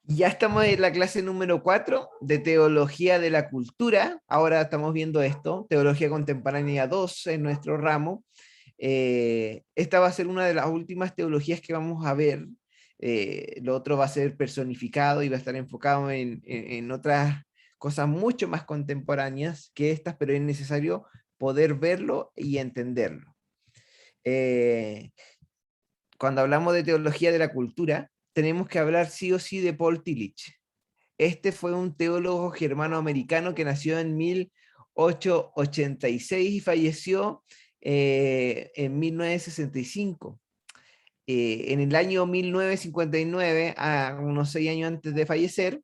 Ya estamos en la clase número 4 de Teología de la Cultura. Ahora estamos viendo esto, Teología Contemporánea 2 en nuestro ramo. Esta va a ser una de las últimas teologías que vamos a ver. Lo otro va a ser personificado y va a estar enfocado en otras cosas mucho más contemporáneas que estas, pero es necesario poder verlo y entenderlo. Eh, Cuando hablamos de teología de la cultura, tenemos que hablar sí o sí de Paul Tillich. Este fue un teólogo germano-americano que nació en 1886 y falleció en 1965. En el año 1959, a unos 6 años antes de fallecer,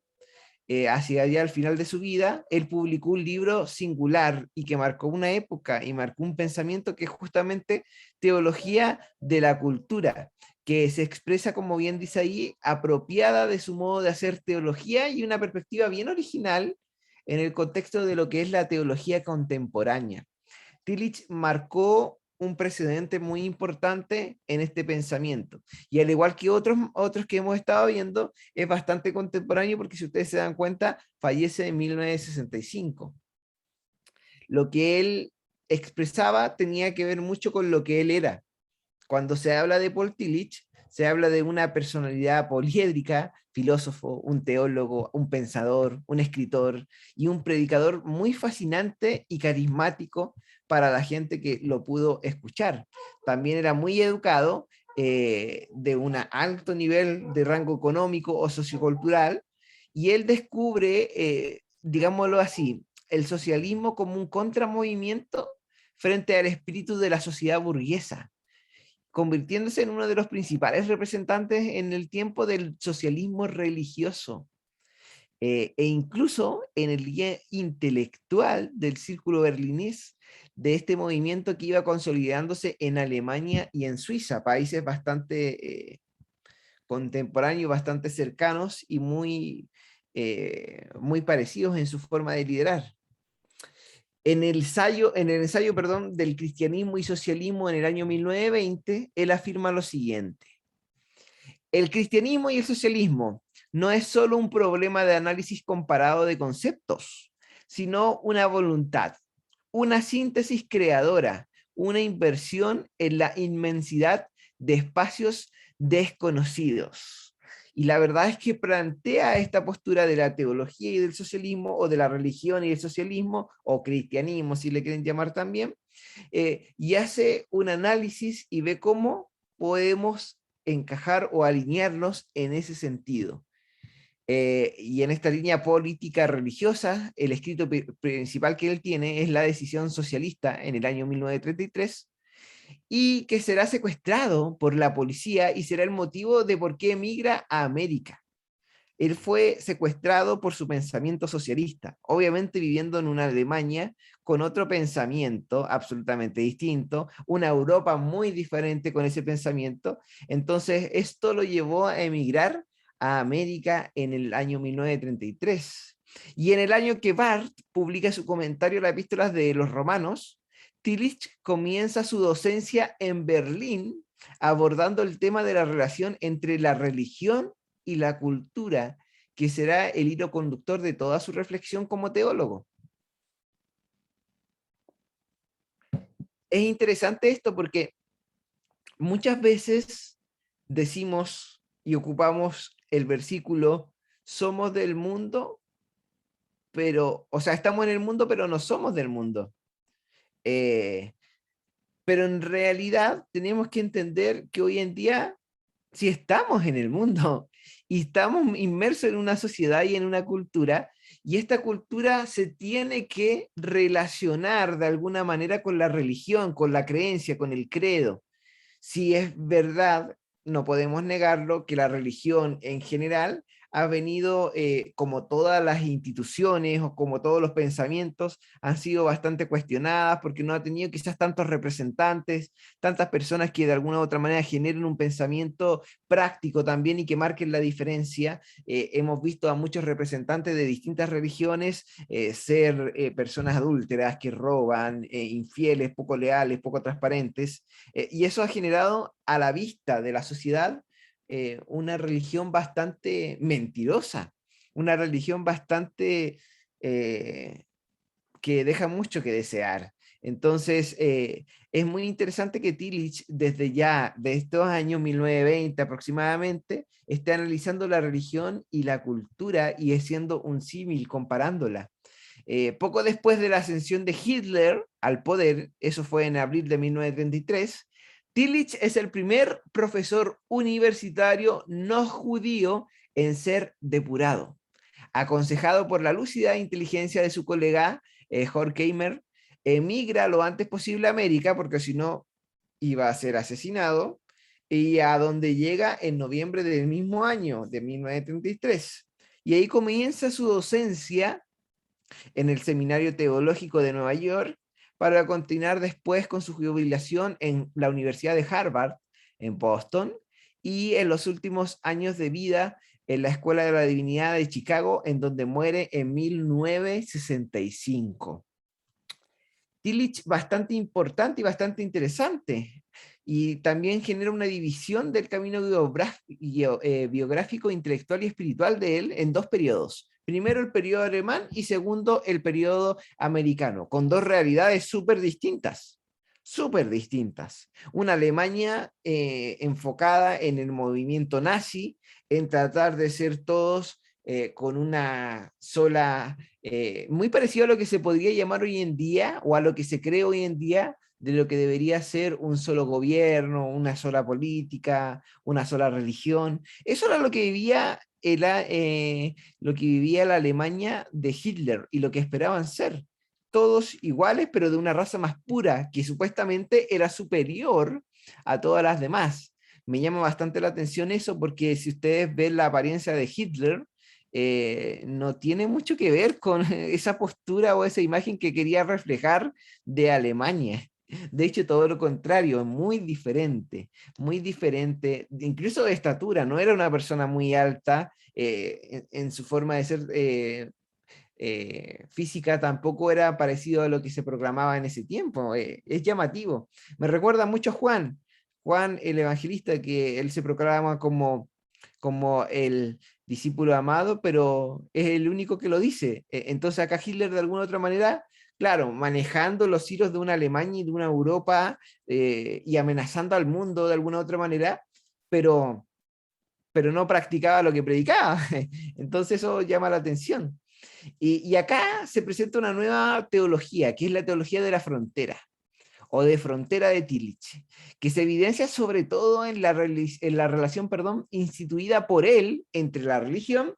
hacia allá al final de su vida, él publicó un libro singular y que marcó una época y marcó un pensamiento que es justamente teología de la cultura, que se expresa, como bien dice ahí, apropiada de su modo de hacer teología y una perspectiva bien original en el contexto de lo que es la teología contemporánea. Tillich marcó un precedente muy importante en este pensamiento. Y al igual que otros que hemos estado viendo, es bastante contemporáneo porque si ustedes se dan cuenta, fallece en 1965. Lo que él expresaba tenía que ver mucho con lo que él era. Cuando se habla de Paul Tillich, se habla de una personalidad poliédrica, filósofo, un teólogo, un pensador, un escritor y un predicador muy fascinante y carismático para la gente que lo pudo escuchar. También era muy educado, de un alto nivel de rango económico o sociocultural, y él descubre, digámoslo así, el socialismo como un contramovimiento frente al espíritu de la sociedad burguesa, convirtiéndose en uno de los principales representantes en el tiempo del socialismo religioso, e incluso en el guía intelectual del círculo berlinés de este movimiento que iba consolidándose en Alemania y en Suiza, países bastante contemporáneos, bastante cercanos y muy parecidos en su forma de liderar. En el ensayo, perdón, del cristianismo y socialismo en el año 1920, él afirma lo siguiente: el cristianismo y el socialismo no es solo un problema de análisis comparado de conceptos, sino una voluntad, una síntesis creadora, una inversión en la inmensidad de espacios desconocidos. Y la verdad es que plantea esta postura de la teología y del socialismo, o de la religión y el socialismo, o cristianismo, si le quieren llamar también, y hace un análisis y ve cómo podemos encajar o alinearnos en ese sentido. Y en esta línea política religiosa, el escrito principal que él tiene es la Decisión Socialista en el año 1933, y que será secuestrado por la policía y será el motivo de por qué emigra a América. Él fue secuestrado por su pensamiento socialista, obviamente viviendo en una Alemania con otro pensamiento absolutamente distinto, una Europa muy diferente con ese pensamiento. Entonces, esto lo llevó a emigrar a América en el año 1933. Y en el año que Barth publica su comentario a las epístolas de los romanos, Tillich comienza su docencia en Berlín abordando el tema de la relación entre la religión y la cultura, que será el hilo conductor de toda su reflexión como teólogo. Es interesante esto porque muchas veces decimos y ocupamos el versículo, somos del mundo, pero, o sea, estamos en el mundo, pero no somos del mundo. Eh, pero en realidad tenemos que entender que hoy en día si estamos en el mundo y estamos inmersos en una sociedad y en una cultura, y esta cultura se tiene que relacionar de alguna manera con la religión, con la creencia, con el credo. Si es verdad, no podemos negarlo, que la religión en general ha venido, como todas las instituciones o como todos los pensamientos, han sido bastante cuestionadas porque no ha tenido quizás tantos representantes, tantas personas que de alguna u otra manera generen un pensamiento práctico también y que marquen la diferencia. Hemos visto a muchos representantes de distintas religiones ser personas adúlteras que roban, infieles, poco leales, poco transparentes, y eso ha generado a la vista de la sociedad una religión bastante mentirosa, una religión bastante que deja mucho que desear. Entonces, es muy interesante que Tillich, desde ya, de estos años 1920 aproximadamente, esté analizando la religión y la cultura y haciendo un símil comparándola. Poco después de la ascensión de Hitler al poder, eso fue en abril de 1933, Tillich es el primer profesor universitario no judío en ser depurado. Aconsejado por la lúcida inteligencia de su colega Horkheimer, emigra lo antes posible a América, porque si no iba a ser asesinado, y a donde llega en noviembre del mismo año, de 1933. Y ahí comienza su docencia en el Seminario Teológico de Nueva York, para continuar después con su jubilación en la Universidad de Harvard, en Boston, y en los últimos años de vida en la Escuela de la Divinidad de Chicago, en donde muere en 1965. Tillich bastante importante y bastante interesante, y también genera una división del camino biográfico, intelectual y espiritual de él en dos periodos. Primero el periodo alemán y segundo el periodo americano, con dos realidades súper distintas. Súper distintas. Una Alemania enfocada en el movimiento nazi, en tratar de ser todos con una sola, muy parecido a lo que se podría llamar hoy en día, o a lo que se cree hoy en día, de lo que debería ser un solo gobierno, una sola política, una sola religión. Eso era lo que vivía lo que vivía la Alemania de Hitler y lo que esperaban ser. Todos iguales, pero de una raza más pura, que supuestamente era superior a todas las demás. Me llama bastante la atención eso, porque si ustedes ven la apariencia de Hitler, no tiene mucho que ver con esa postura o esa imagen que quería reflejar de Alemania. De hecho, todo lo contrario, muy diferente, incluso de estatura. No era una persona muy alta en su forma de ser física, tampoco era parecido a lo que se proclamaba en ese tiempo. Es llamativo. Me recuerda mucho a Juan el Evangelista, que él se proclama como el discípulo amado, pero es el único que lo dice. Entonces acá Hitler de alguna otra manera, claro, manejando los hilos de una Alemania y de una Europa y amenazando al mundo de alguna otra manera, pero, pero no practicaba lo que predicaba. Entonces eso llama la atención. Y acá se presenta una nueva teología, que es la teología de la frontera, o de frontera de Tillich, que se evidencia sobre todo en la relación, perdón, instituida por él entre la religión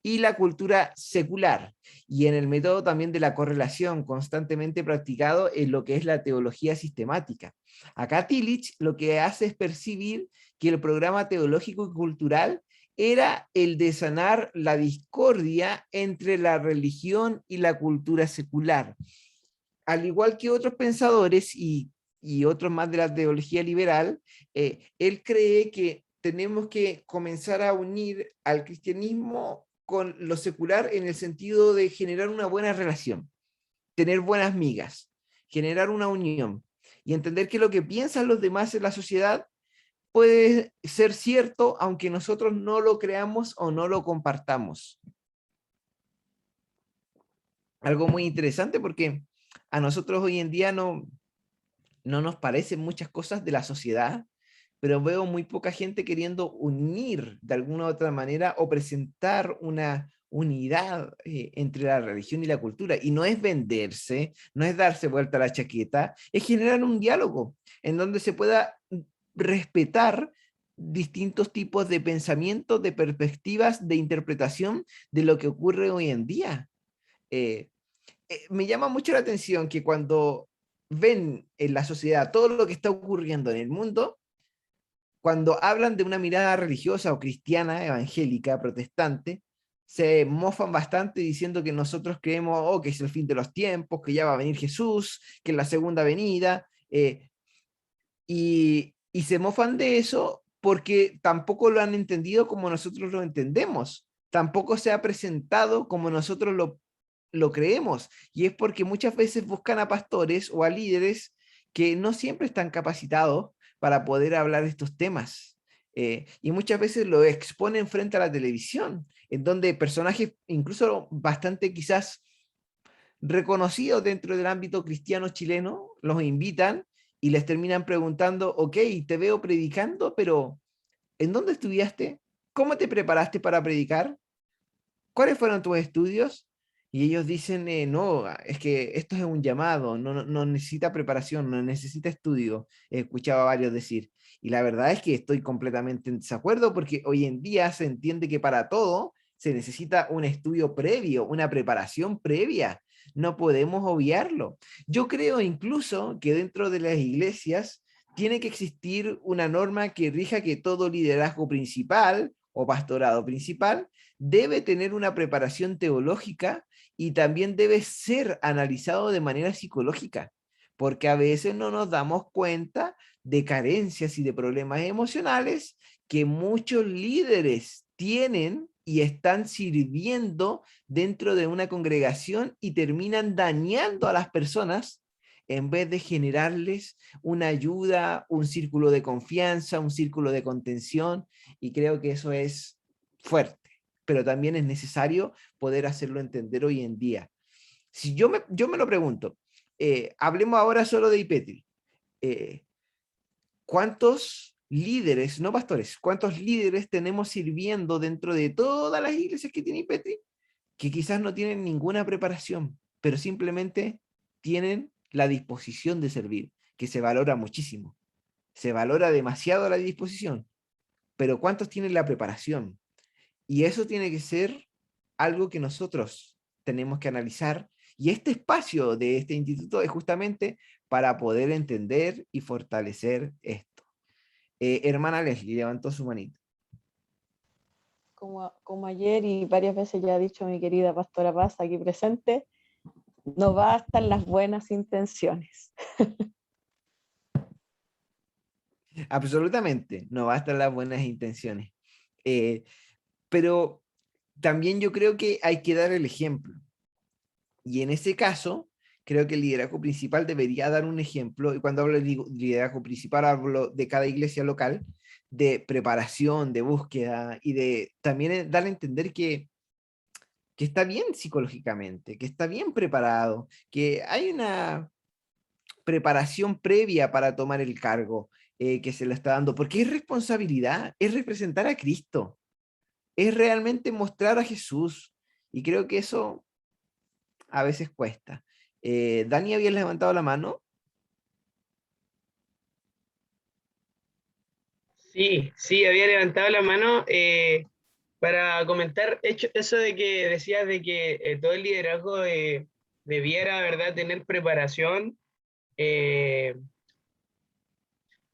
y la cultura secular, y en el método también de la correlación constantemente practicado en lo que es la teología sistemática. Acá Tillich lo que hace es percibir que el programa teológico y cultural era el de sanar la discordia entre la religión y la cultura secular. Al igual que otros pensadores y otros más de la teología liberal, él cree que tenemos que comenzar a unir al cristianismo con lo secular en el sentido de generar una buena relación, tener buenas migas, generar una unión y entender que lo que piensan los demás en la sociedad puede ser cierto aunque nosotros no lo creamos o no lo compartamos. Algo muy interesante, porque a nosotros hoy en día no nos parecen muchas cosas de la sociedad, pero veo muy poca gente queriendo unir de alguna u otra manera o presentar una unidad entre la religión y la cultura. Y no es venderse, no es darse vuelta a la chaqueta, es generar un diálogo en donde se pueda respetar distintos tipos de pensamientos, de perspectivas, de interpretación de lo que ocurre hoy en día. Eh, Me llama mucho la atención que cuando ven en la sociedad todo lo que está ocurriendo en el mundo, cuando hablan de una mirada religiosa o cristiana, evangélica, protestante, se mofan bastante diciendo que nosotros creemos que es el fin de los tiempos, que ya va a venir Jesús, que es la segunda venida, y se mofan de eso porque tampoco lo han entendido como nosotros lo entendemos, tampoco se ha presentado como nosotros lo creemos, y es porque muchas veces buscan a pastores o a líderes que no siempre están capacitados para poder hablar de estos temas. Y muchas veces lo exponen frente a la televisión, en donde personajes incluso bastante quizás reconocidos dentro del ámbito cristiano chileno los invitan y les terminan preguntando, ok, te veo predicando, pero ¿en dónde estudiaste? ¿Cómo te preparaste para predicar? ¿Cuáles fueron tus estudios? Y ellos dicen, no, es que esto es un llamado, no necesita preparación, no necesita estudio. He escuchado a varios decir. Y la verdad es que estoy completamente en desacuerdo porque hoy en día se entiende que para todo se necesita un estudio previo, una preparación previa. No podemos obviarlo. Yo creo incluso que dentro de las iglesias tiene que existir una norma que rija que todo liderazgo principal o pastorado principal debe tener una preparación teológica y también debe ser analizado de manera psicológica, porque a veces no nos damos cuenta de carencias y de problemas emocionales que muchos líderes tienen y están sirviendo dentro de una congregación y terminan dañando a las personas en vez de generarles una ayuda, un círculo de confianza, un círculo de contención, y creo que eso es fuerte, pero también es necesario poder hacerlo entender hoy en día. Si yo me lo pregunto, hablemos ahora solo de IPETRI. ¿Cuántos líderes, no pastores, cuántos líderes tenemos sirviendo dentro de todas las iglesias que tiene IPETRI que quizás no tienen ninguna preparación, pero simplemente tienen la disposición de servir, que se valora muchísimo? Se valora demasiado la disposición, pero ¿cuántos tienen la preparación? Y eso tiene que ser algo que nosotros tenemos que analizar. Y este espacio de este instituto es justamente para poder entender y fortalecer esto. Hermana Leslie levantó su manito. Como ayer y varias veces ya ha dicho mi querida pastora Paz aquí presente, no bastan las buenas intenciones. Absolutamente, no bastan las buenas intenciones. Pero también yo creo que hay que dar el ejemplo. Y en ese caso, creo que el liderazgo principal debería dar un ejemplo, y cuando hablo de liderazgo principal hablo de cada iglesia local, de preparación, de búsqueda y de también dar a entender que está bien psicológicamente, que está bien preparado, que hay una preparación previa para tomar el cargo que se le está dando, porque es responsabilidad, es representar a Cristo, es realmente mostrar a Jesús. Y creo que eso a veces cuesta. Dani, ¿habías levantado la mano? Sí, sí, había levantado la mano para comentar eso de que decías de que todo el liderazgo debiera, ¿verdad?, tener preparación, eh,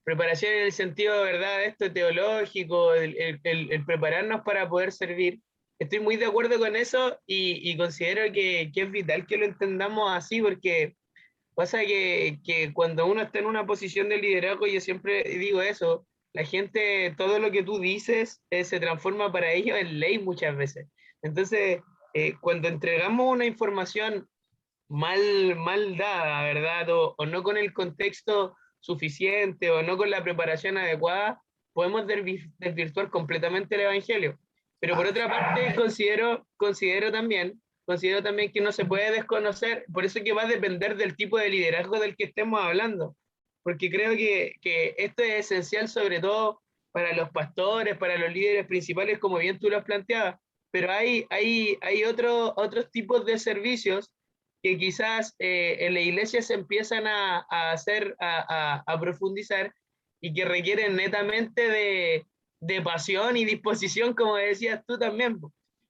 preparación en el sentido, ¿verdad?, esto teológico, el prepararnos para poder servir. Estoy muy de acuerdo con eso y considero que es vital que lo entendamos así porque pasa que cuando uno está en una posición de liderazgo, yo siempre digo eso, la gente, todo lo que tú dices se transforma para ellos en ley muchas veces. Entonces, cuando entregamos una información mal dada, ¿verdad? O no con el contexto suficiente o no con la preparación adecuada, podemos desvirtuar completamente el Evangelio. Pero por Ah, otra parte, considero también que no se puede desconocer, por eso que va a depender del tipo de liderazgo del que estemos hablando, porque creo que esto es esencial sobre todo para los pastores, para los líderes principales, como bien tú lo has planteado, pero hay otros tipos de servicios que quizás en la iglesia se empiezan a hacer, a profundizar y que requieren netamente de pasión y disposición, como decías tú también.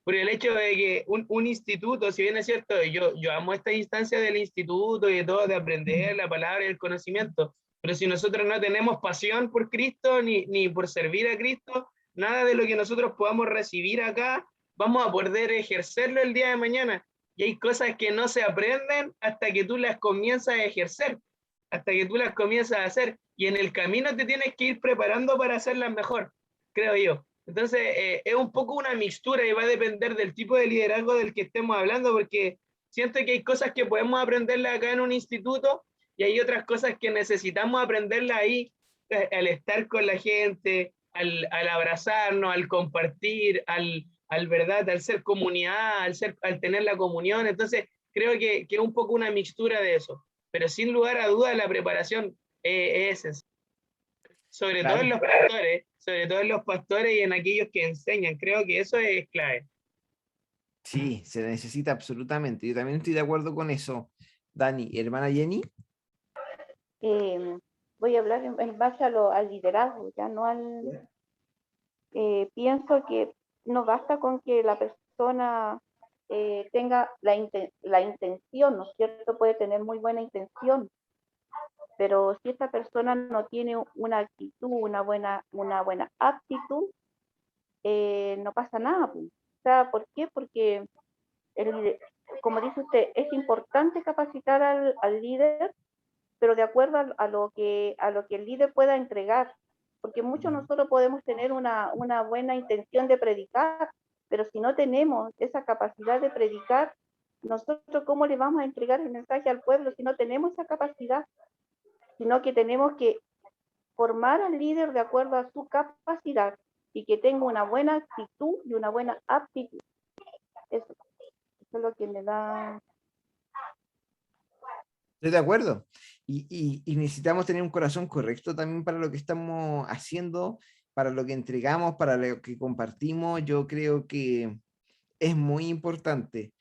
Por el hecho de que un instituto, si bien es cierto, yo amo esta instancia del instituto y de todo, de aprender la palabra y el conocimiento, pero si nosotros no tenemos pasión por Cristo ni por servir a Cristo, nada de lo que nosotros podamos recibir acá vamos a poder ejercerlo el día de mañana. Y hay cosas que no se aprenden hasta que tú las comienzas a ejercer, hasta que tú las comienzas a hacer. Y en el camino te tienes que ir preparando para hacerlas mejor, creo yo. Entonces, es un poco una mixtura y va a depender del tipo de liderazgo del que estemos hablando, porque siento que hay cosas que podemos aprenderlas acá en un instituto y hay otras cosas que necesitamos aprenderlas ahí, al estar con la gente, al abrazarnos, al compartir, ¿verdad? Al ser comunidad, al tener la comunión. Entonces, creo que es un poco una mixtura de eso. Pero sin lugar a dudas, la preparación es esencial. Sobre todo Claro. en los pastores y en aquellos que enseñan. Creo que eso es clave. Sí, se necesita absolutamente. Yo también estoy de acuerdo con eso, Dani. Hermana Jenny. Voy a hablar en base al liderazgo, ya no pienso que no basta con que la persona tenga la intención, ¿no es cierto? Puede tener muy buena intención, pero si esta persona no tiene una actitud, una buena aptitud, no pasa nada, pues. O sea, ¿por qué? Porque, como dice usted, es importante capacitar al líder, pero de acuerdo a lo que el líder pueda entregar, porque muchos nosotros podemos tener una buena intención de predicar, pero si no tenemos esa capacidad de predicar, nosotros cómo le vamos a entregar el mensaje al pueblo si no tenemos esa capacidad, sino que tenemos que formar al líder de acuerdo a su capacidad y que tenga una buena actitud y una buena aptitud. Eso es lo que me da. Estoy de acuerdo. Y necesitamos tener un corazón correcto también para lo que estamos haciendo, para lo que entregamos, para lo que compartimos. Yo creo que es muy importante.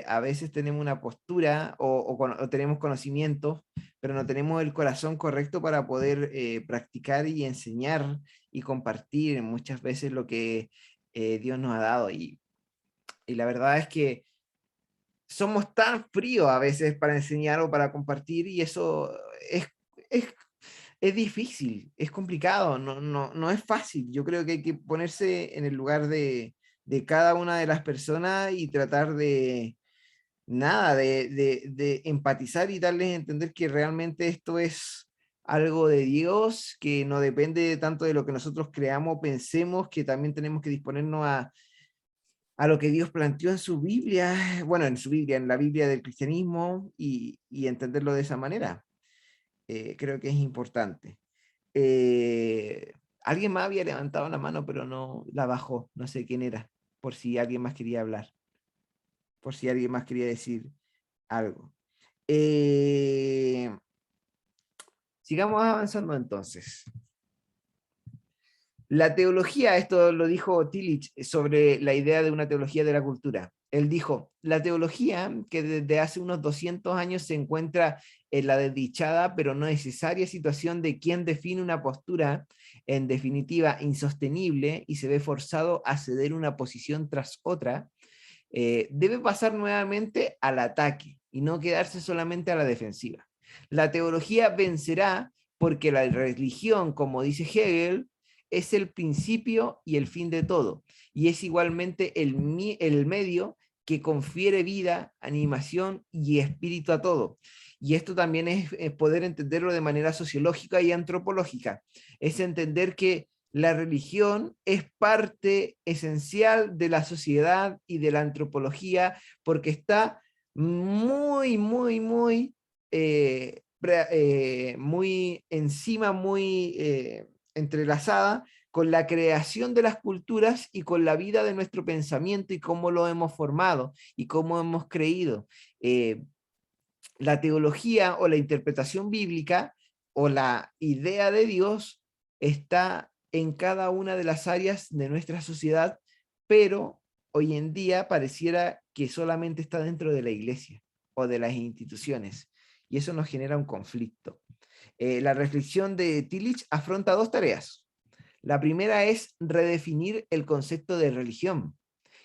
A veces tenemos una postura o tenemos conocimientos, pero no tenemos el corazón correcto para poder practicar y enseñar y compartir muchas veces lo que Dios nos ha dado. Y la verdad es que somos tan fríos a veces para enseñar o para compartir y eso es, es, es difícil, es complicado, no es fácil. Yo creo que hay que ponerse en el lugar de cada una de las personas y tratar de, nada, de empatizar y darles a entender que realmente esto es algo de Dios, que no depende tanto de lo que nosotros creamos, pensemos, que también tenemos que disponernos a lo que Dios planteó en su Biblia, bueno, en su Biblia, en la Biblia del cristianismo, y entenderlo de esa manera. Creo que es importante. Alguien más había levantado la mano, pero no la bajó, no sé quién era, por si alguien más quería hablar, por si alguien más quería decir algo. Sigamos avanzando entonces. La teología, esto lo dijo Tillich sobre la idea de una teología de la cultura. Él dijo, la teología que desde hace unos 200 años se encuentra en la desdichada pero no necesaria situación de quien define una postura, en definitiva, insostenible y se ve forzado a ceder una posición tras otra, debe pasar nuevamente al ataque y no quedarse solamente a la defensiva. La teología vencerá porque la religión, como dice Hegel, es el principio y el fin de todo, y es igualmente el medio que confiere vida, animación y espíritu a todo. Y esto también es poder entenderlo de manera sociológica y antropológica. Es entender que la religión es parte esencial de la sociedad y de la antropología porque está muy, muy, muy, muy encima, muy entrelazada con la creación de las culturas y con la vida de nuestro pensamiento y cómo lo hemos formado y cómo hemos creído. La teología o la interpretación bíblica o la idea de Dios está en cada una de las áreas de nuestra sociedad, pero hoy en día pareciera que solamente está dentro de la iglesia o de las instituciones, y eso nos genera un conflicto. La reflexión de Tillich afronta dos tareas. La primera es redefinir el concepto de religión,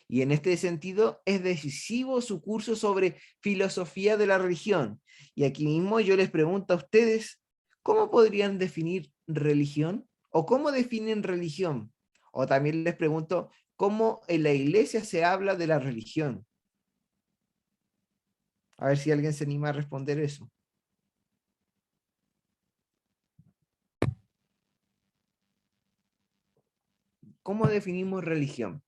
y en este sentido es decisivo su curso sobre filosofía de la religión. Y aquí mismo yo les pregunto a ustedes, ¿cómo podrían definir religión? ¿O cómo definen religión? O también les pregunto, ¿cómo en la iglesia se habla de la religión? A ver si alguien se anima a responder eso. ¿Cómo definimos religión?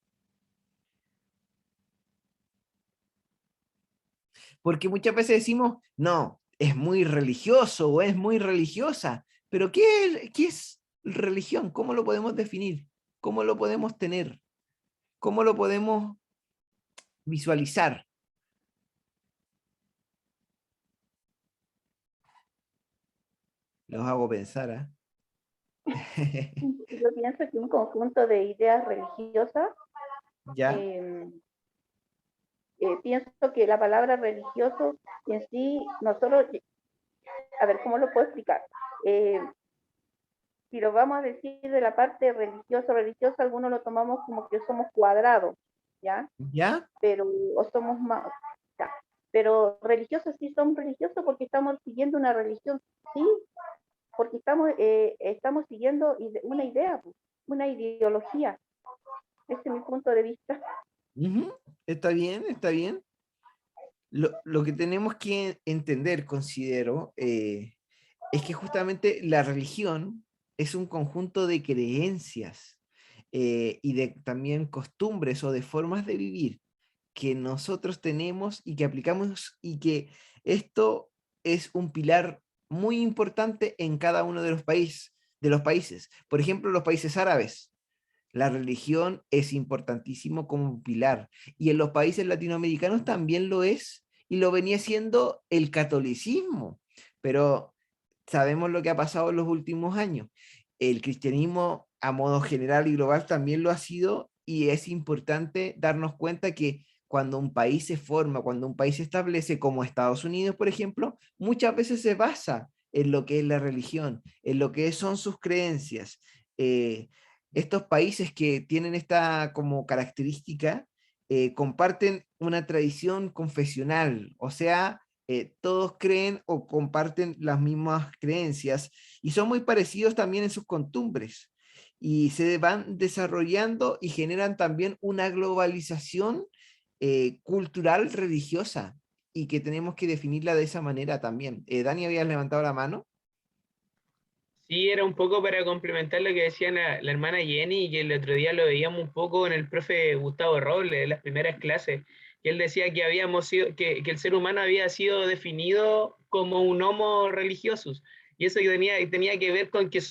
Porque muchas veces decimos, no, es muy religioso o es muy religiosa, pero qué es religión? ¿Cómo lo podemos definir? ¿Cómo lo podemos tener? ¿Cómo lo podemos visualizar? Los hago pensar, ¿ah? Yo pienso que un conjunto de ideas religiosas, ¿Ya? pienso que la palabra religioso en sí, nosotros, a ver, ¿cómo lo puedo explicar? Si lo vamos a decir de la parte religioso, algunos lo tomamos como que somos cuadrados, ¿ya? ¿Ya? Pero, o somos más, ya. Pero religiosos sí somos religiosos porque estamos siguiendo una religión, sí, porque estamos siguiendo una idea, una ideología. Ese es mi punto de vista. Ujú. Está bien, está bien. Lo que tenemos que entender, considero, es que justamente la religión es un conjunto de creencias y de también costumbres o de formas de vivir que nosotros tenemos y que aplicamos, y que esto es un pilar muy importante en cada uno de los países. Por ejemplo, los países árabes. La religión es importantísimo como un pilar, y en los países latinoamericanos también lo es, y lo venía siendo el catolicismo, pero sabemos lo que ha pasado en los últimos años. El cristianismo a modo general y global también lo ha sido, y es importante darnos cuenta que cuando un país se forma, cuando un país se establece, como Estados Unidos, por ejemplo, muchas veces se basa en lo que es la religión, en lo que son sus creencias. Eh, Estos países que tienen esta como característica comparten una tradición confesional, o sea, todos creen o comparten las mismas creencias, y son muy parecidos también en sus costumbres, y se van desarrollando y generan también una globalización cultural religiosa, y que tenemos que definirla de esa manera también. Dani, habías levantado la mano. Sí, era un poco para complementar lo que decía la hermana Jenny, que el otro día lo veíamos un poco con el profe Gustavo Robles en las primeras clases, que él decía que habíamos sido, que el ser humano había sido definido como un homo religiosus, y eso que tenía que ver con que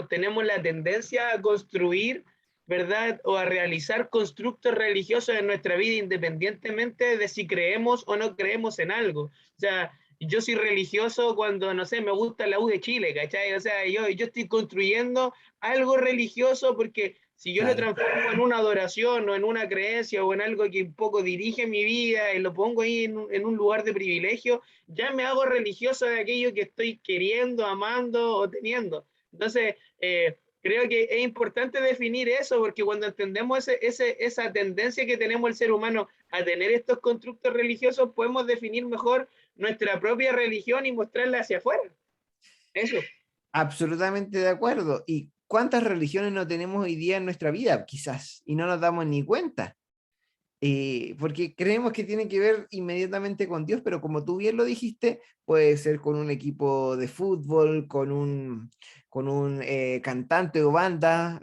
tenemos la tendencia a construir, ¿verdad? O a realizar constructos religiosos en nuestra vida, independientemente de si creemos o no creemos en algo. O sea, yo soy religioso cuando, no sé, me gusta la U de Chile, ¿cachai? O sea, yo estoy construyendo algo religioso porque si yo lo Claro. transformo en una adoración o en una creencia o en algo que un poco dirige mi vida y lo pongo ahí en un lugar de privilegio, ya me hago religioso de aquello que estoy queriendo, amando o teniendo. Entonces, creo que es importante definir eso, porque cuando entendemos esa tendencia que tenemos el ser humano a tener estos constructos religiosos, podemos definir mejor nuestra propia religión y mostrarla hacia afuera. Eso. Absolutamente de acuerdo. ¿Y cuántas religiones no tenemos hoy día en nuestra vida, quizás, y no nos damos ni cuenta? Porque creemos que tiene que ver inmediatamente con Dios, pero como tú bien lo dijiste, puede ser con un equipo de fútbol, con un cantante o banda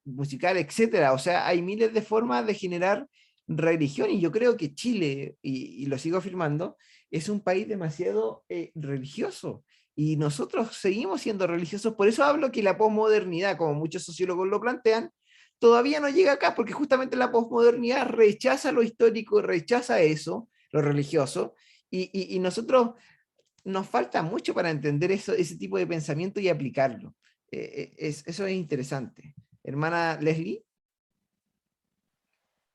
musical, etcétera. O sea, hay miles de formas de generar religión, y yo creo que Chile, y lo sigo afirmando, es un país demasiado religioso. Y nosotros seguimos siendo religiosos. Por eso hablo que la posmodernidad, como muchos sociólogos lo plantean, todavía no llega acá, porque justamente la posmodernidad rechaza lo histórico, rechaza eso, lo religioso, y nosotros nos falta mucho para entender ese tipo de pensamiento y aplicarlo. Eso es interesante. Hermana Leslie.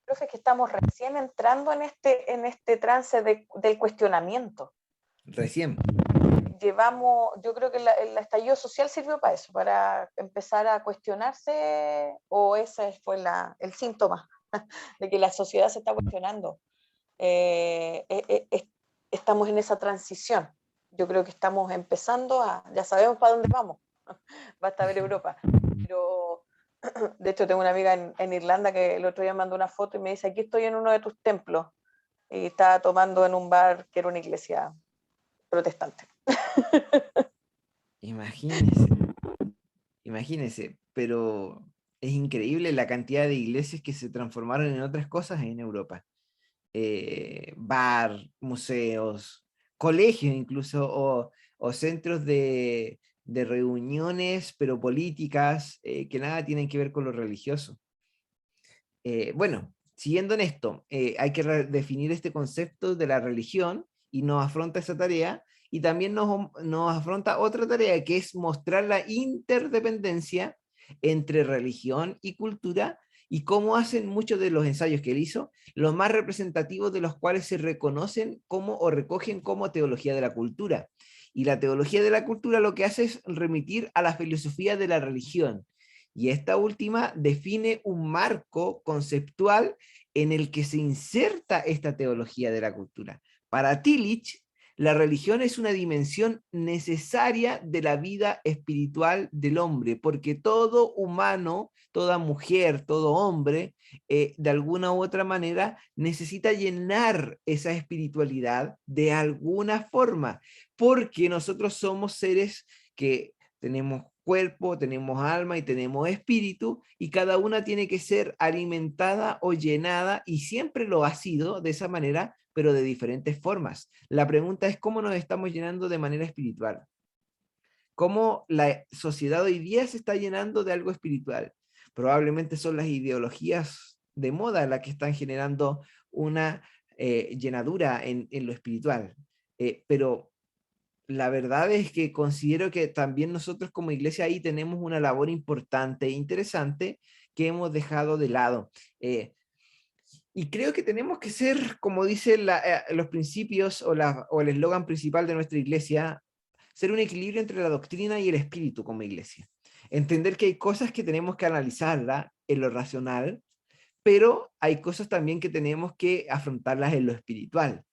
Profe, que estamos recién entrando en este trance del cuestionamiento. Recién. Yo creo que el estallido social sirvió para eso, para empezar a cuestionarse, o ese fue el síntoma de que la sociedad se está cuestionando. Estamos en esa transición. Yo creo que estamos empezando ya sabemos para dónde vamos, basta ver Europa. Pero, de hecho, tengo una amiga en Irlanda que el otro día me mandó una foto y me dice, aquí estoy en uno de tus templos, y estaba tomando en un bar que era una iglesia protestante. Imagínese, imagínese, pero es increíble la cantidad de iglesias que se transformaron en otras cosas en Europa. Bar, museos, colegios incluso, o centros de reuniones, pero políticas, que nada tienen que ver con lo religioso. Bueno, siguiendo en esto, hay que definir este concepto de la religión y nos afronta esa tarea, y también nos afronta otra tarea que es mostrar la interdependencia entre religión y cultura, y cómo hacen muchos de los ensayos que él hizo, los más representativos de los cuales se reconocen como o recogen como teología de la cultura. Y la teología de la cultura lo que hace es remitir a la filosofía de la religión, y esta última define un marco conceptual en el que se inserta esta teología de la cultura. Para Tillich, la religión es una dimensión necesaria de la vida espiritual del hombre, porque todo humano, toda mujer, todo hombre, de alguna u otra manera, necesita llenar esa espiritualidad de alguna forma, porque nosotros somos seres que tenemos cuerpo, tenemos alma y tenemos espíritu, y cada una tiene que ser alimentada o llenada, y siempre lo ha sido de esa manera, pero de diferentes formas. La pregunta es cómo nos estamos llenando de manera espiritual. ¿Cómo la sociedad hoy día se está llenando de algo espiritual? Probablemente son las ideologías de moda las que están generando una llenadura en lo espiritual. Pero la verdad es que considero que también nosotros como iglesia ahí tenemos una labor importante e interesante que hemos dejado de lado. Y creo que tenemos que ser, como dicen los principios o el eslogan principal de nuestra iglesia, ser un equilibrio entre la doctrina y el espíritu como iglesia. Entender que hay cosas que tenemos que analizarlas en lo racional, pero hay cosas también que tenemos que afrontarlas en lo espiritual.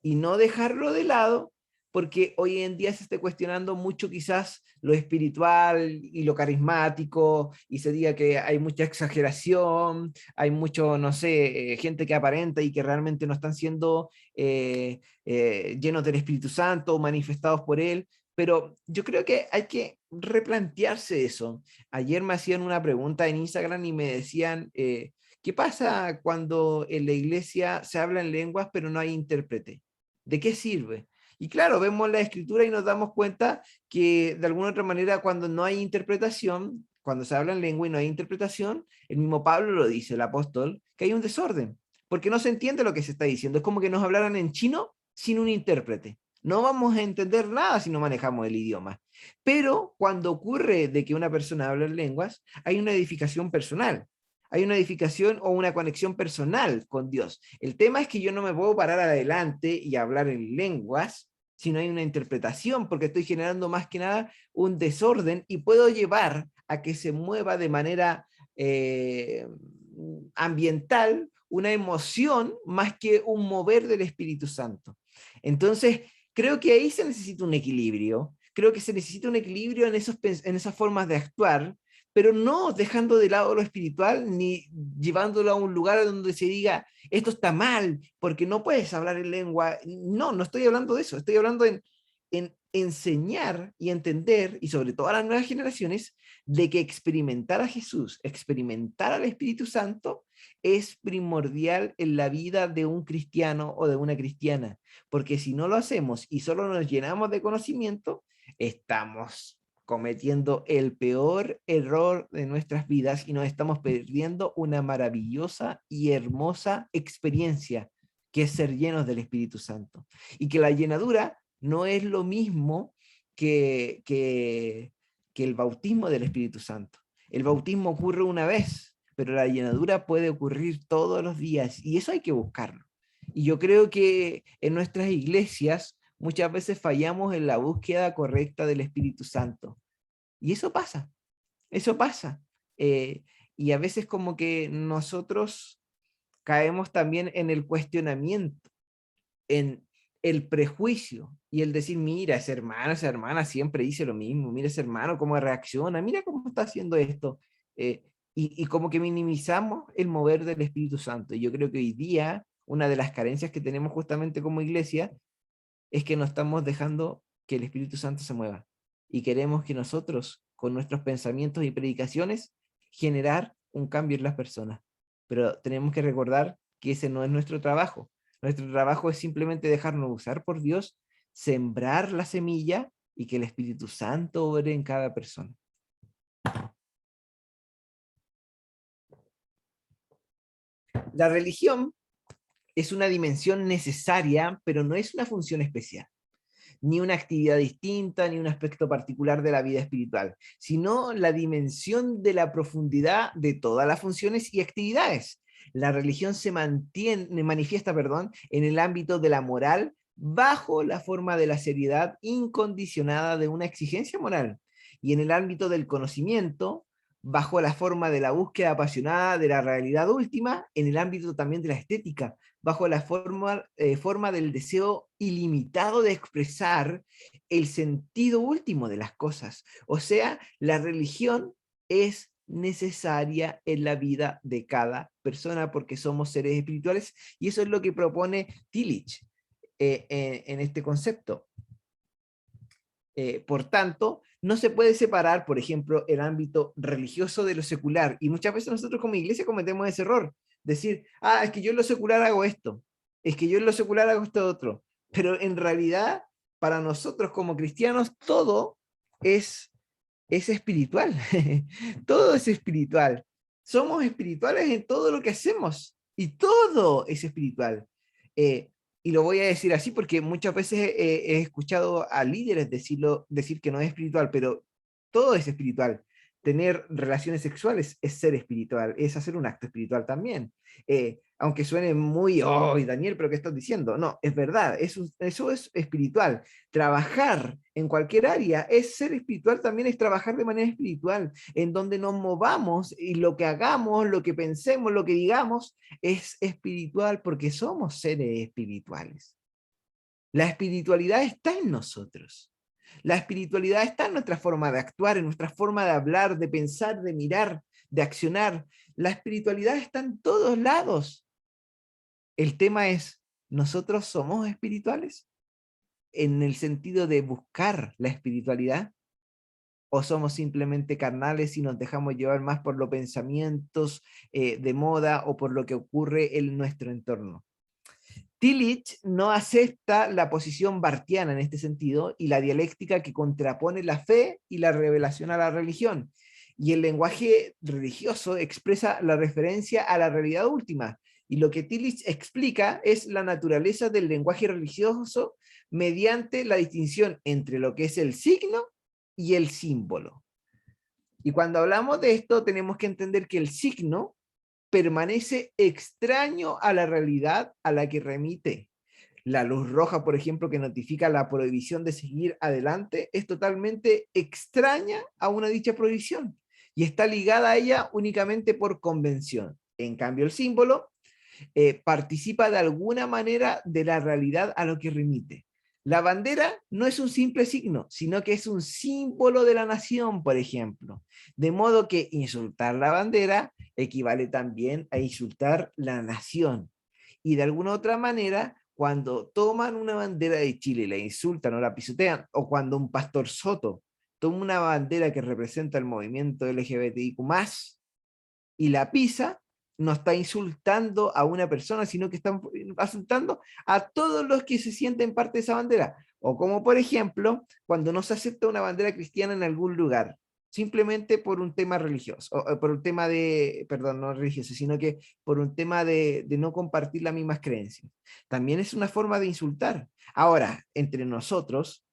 Y no dejarlo de lado, porque hoy en día se esté cuestionando mucho quizás lo espiritual y lo carismático, y se diga que hay mucha exageración, hay mucho, no sé, gente que aparenta y que realmente no están siendo llenos del Espíritu Santo, manifestados por él, pero yo creo que hay que replantearse eso. Ayer me hacían una pregunta en Instagram y me decían, ¿qué pasa cuando en la iglesia se habla en lenguas pero no hay intérprete? ¿De qué sirve? Y claro, vemos la escritura y nos damos cuenta que de alguna otra manera cuando no hay interpretación, cuando se habla en lengua y no hay interpretación, el mismo Pablo lo dice, el apóstol, que hay un desorden, porque no se entiende lo que se está diciendo. Es como que nos hablaran en chino sin un intérprete. No vamos a entender nada si no manejamos el idioma. Pero cuando ocurre de que una persona habla en lenguas, hay una edificación personal. Hay una edificación o una conexión personal con Dios. El tema es que yo no me puedo parar adelante y hablar en lenguas si no hay una interpretación, porque estoy generando más que nada un desorden y puedo llevar a que se mueva de manera ambiental una emoción más que un mover del Espíritu Santo. Entonces, creo que ahí se necesita un equilibrio. Creo que se necesita un equilibrio en esas formas de actuar, pero no dejando de lado lo espiritual ni llevándolo a un lugar donde se diga esto está mal porque no puedes hablar en lengua. No, no estoy hablando de eso, estoy hablando en enseñar y entender, y sobre todo a las nuevas generaciones, de que experimentar a Jesús, experimentar al Espíritu Santo es primordial en la vida de un cristiano o de una cristiana, porque si no lo hacemos y solo nos llenamos de conocimiento, estamos cometiendo el peor error de nuestras vidas y nos estamos perdiendo una maravillosa y hermosa experiencia que es ser llenos del Espíritu Santo. Y que la llenadura no es lo mismo que el bautismo del Espíritu Santo. El bautismo ocurre una vez, pero la llenadura puede ocurrir todos los días y eso hay que buscarlo. Y yo creo que en nuestras iglesias muchas veces fallamos en la búsqueda correcta del Espíritu Santo. Y eso pasa, eso pasa. Y a veces como que nosotros caemos también en el cuestionamiento, en el prejuicio y el decir, mira, ese hermano, esa hermana siempre dice lo mismo, mira ese hermano cómo reacciona, mira cómo está haciendo esto. Y como que minimizamos el mover del Espíritu Santo. Y yo creo que hoy día una de las carencias que tenemos justamente como iglesia es que no estamos dejando que el Espíritu Santo se mueva. Y queremos que nosotros, con nuestros pensamientos y predicaciones, generar un cambio en las personas. Pero tenemos que recordar que ese no es nuestro trabajo. Nuestro trabajo es simplemente dejarnos usar por Dios, sembrar la semilla y que el Espíritu Santo obre en cada persona. La religión es una dimensión necesaria, pero no es una función especial, ni una actividad distinta, ni un aspecto particular de la vida espiritual, sino la dimensión de la profundidad de todas las funciones y actividades. La religión se manifiesta, en el ámbito de la moral, bajo la forma de la seriedad incondicionada de una exigencia moral, y en el ámbito del conocimiento, bajo la forma de la búsqueda apasionada de la realidad última, en el ámbito también de la estética, bajo la forma del deseo ilimitado de expresar el sentido último de las cosas. O sea, la religión es necesaria en la vida de cada persona porque somos seres espirituales, y eso es lo que propone Tillich en este concepto. Por tanto, no se puede separar, por ejemplo, el ámbito religioso de lo secular, y muchas veces nosotros como iglesia cometemos ese error, decir, es que yo en lo secular hago esto, es que yo en lo secular hago esto otro, pero en realidad, para nosotros como cristianos, todo es espiritual, todo es espiritual, somos espirituales en todo lo que hacemos, y todo es espiritual. Y lo voy a decir así porque muchas veces he escuchado a líderes decir que no es espiritual, pero todo es espiritual. Tener relaciones sexuales es ser espiritual, es hacer un acto espiritual también. Aunque suene muy, Daniel, ¿pero qué estás diciendo? No, es verdad, eso es espiritual. Trabajar en cualquier área es ser espiritual, también es trabajar de manera espiritual, en donde nos movamos y lo que hagamos, lo que pensemos, lo que digamos, es espiritual porque somos seres espirituales. La espiritualidad está en nosotros. La espiritualidad está en nuestra forma de actuar, en nuestra forma de hablar, de pensar, de mirar, de accionar. La espiritualidad está en todos lados. El tema es, ¿nosotros somos espirituales? En el sentido de buscar la espiritualidad, o somos simplemente carnales y nos dejamos llevar más por los pensamientos de moda o por lo que ocurre en nuestro entorno. Tillich no acepta la posición barthiana en este sentido y la dialéctica que contrapone la fe y la revelación a la religión. Y el lenguaje religioso expresa la referencia a la realidad última. Y lo que Tillich explica es la naturaleza del lenguaje religioso mediante la distinción entre lo que es el signo y el símbolo. Y cuando hablamos de esto tenemos que entender que el signo permanece extraño a la realidad a la que remite. La luz roja, por ejemplo, que notifica la prohibición de seguir adelante, es totalmente extraña a una dicha prohibición y está ligada a ella únicamente por convención. En cambio, el símbolo participa de alguna manera de la realidad a lo que remite. La bandera no es un simple signo, sino que es un símbolo de la nación, por ejemplo. De modo que insultar la bandera equivale también a insultar la nación. Y de alguna otra manera, cuando toman una bandera de Chile y la insultan o la pisotean, o cuando un pastor soto toma una bandera que representa el movimiento LGBTIQ+, y la pisa, no está insultando a una persona, sino que están insultando a todos los que se sienten parte de esa bandera. O como por ejemplo, cuando no se acepta una bandera cristiana en algún lugar, simplemente por un tema religioso, o por un tema de, perdón, no religioso, sino que por un tema de no compartir las mismas creencias. También es una forma de insultar. Ahora, entre nosotros,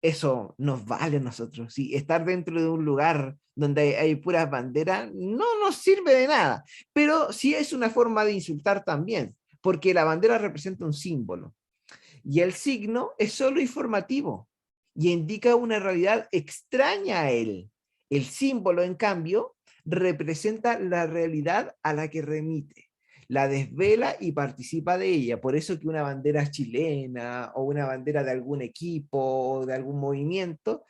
eso nos vale a nosotros. ¿Sí? Estar dentro de un lugar donde hay puras banderas no nos sirve de nada, pero sí es una forma de insultar también, porque la bandera representa un símbolo y el signo es solo informativo y indica una realidad extraña a él. El símbolo, en cambio, representa la realidad a la que remite, la desvela y participa de ella. Por eso que una bandera chilena o una bandera de algún equipo o de algún movimiento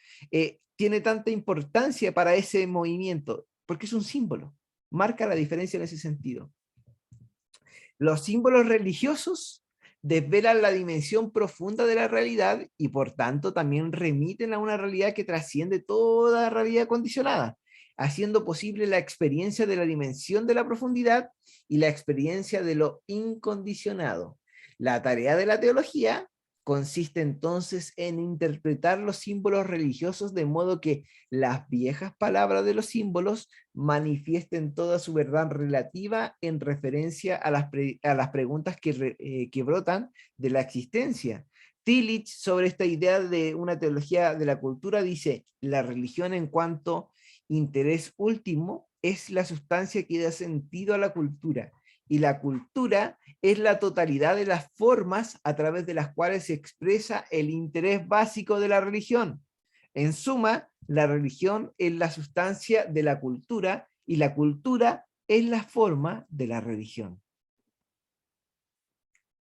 tiene tanta importancia para ese movimiento, porque es un símbolo, marca la diferencia en ese sentido. Los símbolos religiosos desvelan la dimensión profunda de la realidad y por tanto también remiten a una realidad que trasciende toda realidad condicionada, haciendo posible la experiencia de la dimensión de la profundidad y la experiencia de lo incondicionado. La tarea de la teología consiste entonces en interpretar los símbolos religiosos de modo que las viejas palabras de los símbolos manifiesten toda su verdad relativa en referencia a las preguntas que brotan de la existencia. Tillich, sobre esta idea de una teología de la cultura, dice: la religión en cuanto interés último es la sustancia que da sentido a la cultura, y la cultura es la totalidad de las formas a través de las cuales se expresa el interés básico de la religión. En suma, la religión es la sustancia de la cultura y la cultura es la forma de la religión.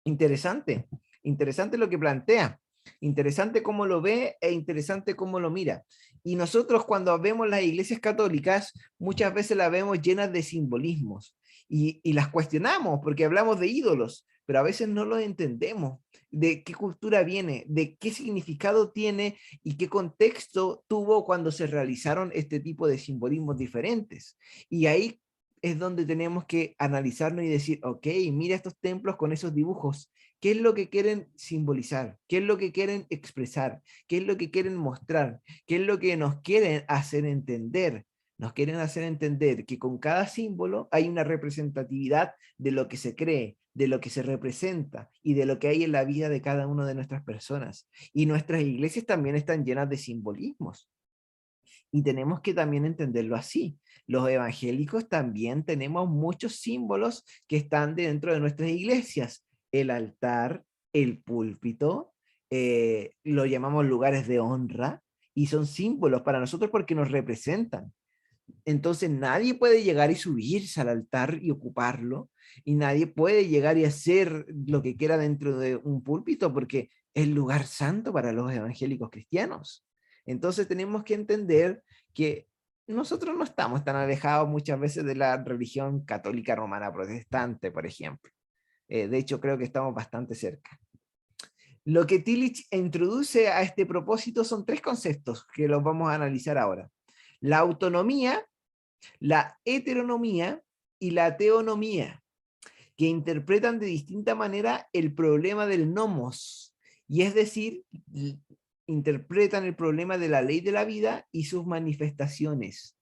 Interesante, interesante lo que plantea, interesante cómo lo ve e interesante cómo lo mira. Y nosotros cuando vemos las iglesias católicas, muchas veces las vemos llenas de simbolismos y las cuestionamos porque hablamos de ídolos, pero a veces no los entendemos, de qué cultura viene, de qué significado tiene y qué contexto tuvo cuando se realizaron este tipo de simbolismos diferentes. Y ahí es donde tenemos que analizarnos y decir, ok, mira estos templos con esos dibujos, ¿qué es lo que quieren simbolizar? ¿Qué es lo que quieren expresar? ¿Qué es lo que quieren mostrar? ¿Qué es lo que nos quieren hacer entender? Nos quieren hacer entender que con cada símbolo hay una representatividad de lo que se cree, de lo que se representa y de lo que hay en la vida de cada una de nuestras personas. Y nuestras iglesias también están llenas de simbolismos. Y tenemos que también entenderlo así. Los evangélicos también tenemos muchos símbolos que están dentro de nuestras iglesias. El altar, el púlpito, lo llamamos lugares de honra, y son símbolos para nosotros porque nos representan. Entonces nadie puede llegar y subirse al altar y ocuparlo, y nadie puede llegar y hacer lo que quiera dentro de un púlpito porque es lugar santo para los evangélicos cristianos. Entonces tenemos que entender que nosotros no estamos tan alejados muchas veces de la religión católica romana protestante, por ejemplo. De hecho, creo que estamos bastante cerca. Lo que Tillich introduce a este propósito son tres conceptos que los vamos a analizar ahora: la autonomía, la heteronomía y la teonomía, que interpretan de distinta manera el problema del nomos, y es decir, interpretan el problema de la ley de la vida y sus manifestaciones.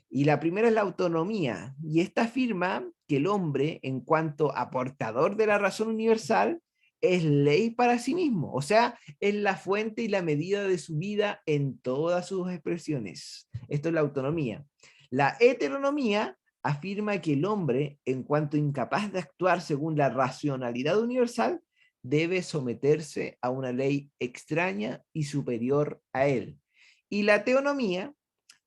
Y la primera es la autonomía, y esta afirma que el hombre, en cuanto aportador de la razón universal, es ley para sí mismo, o sea, es la fuente y la medida de su vida en todas sus expresiones. Esto es la autonomía. La heteronomía afirma que el hombre, en cuanto incapaz de actuar según la racionalidad universal, debe someterse a una ley extraña y superior a él. Y la teonomía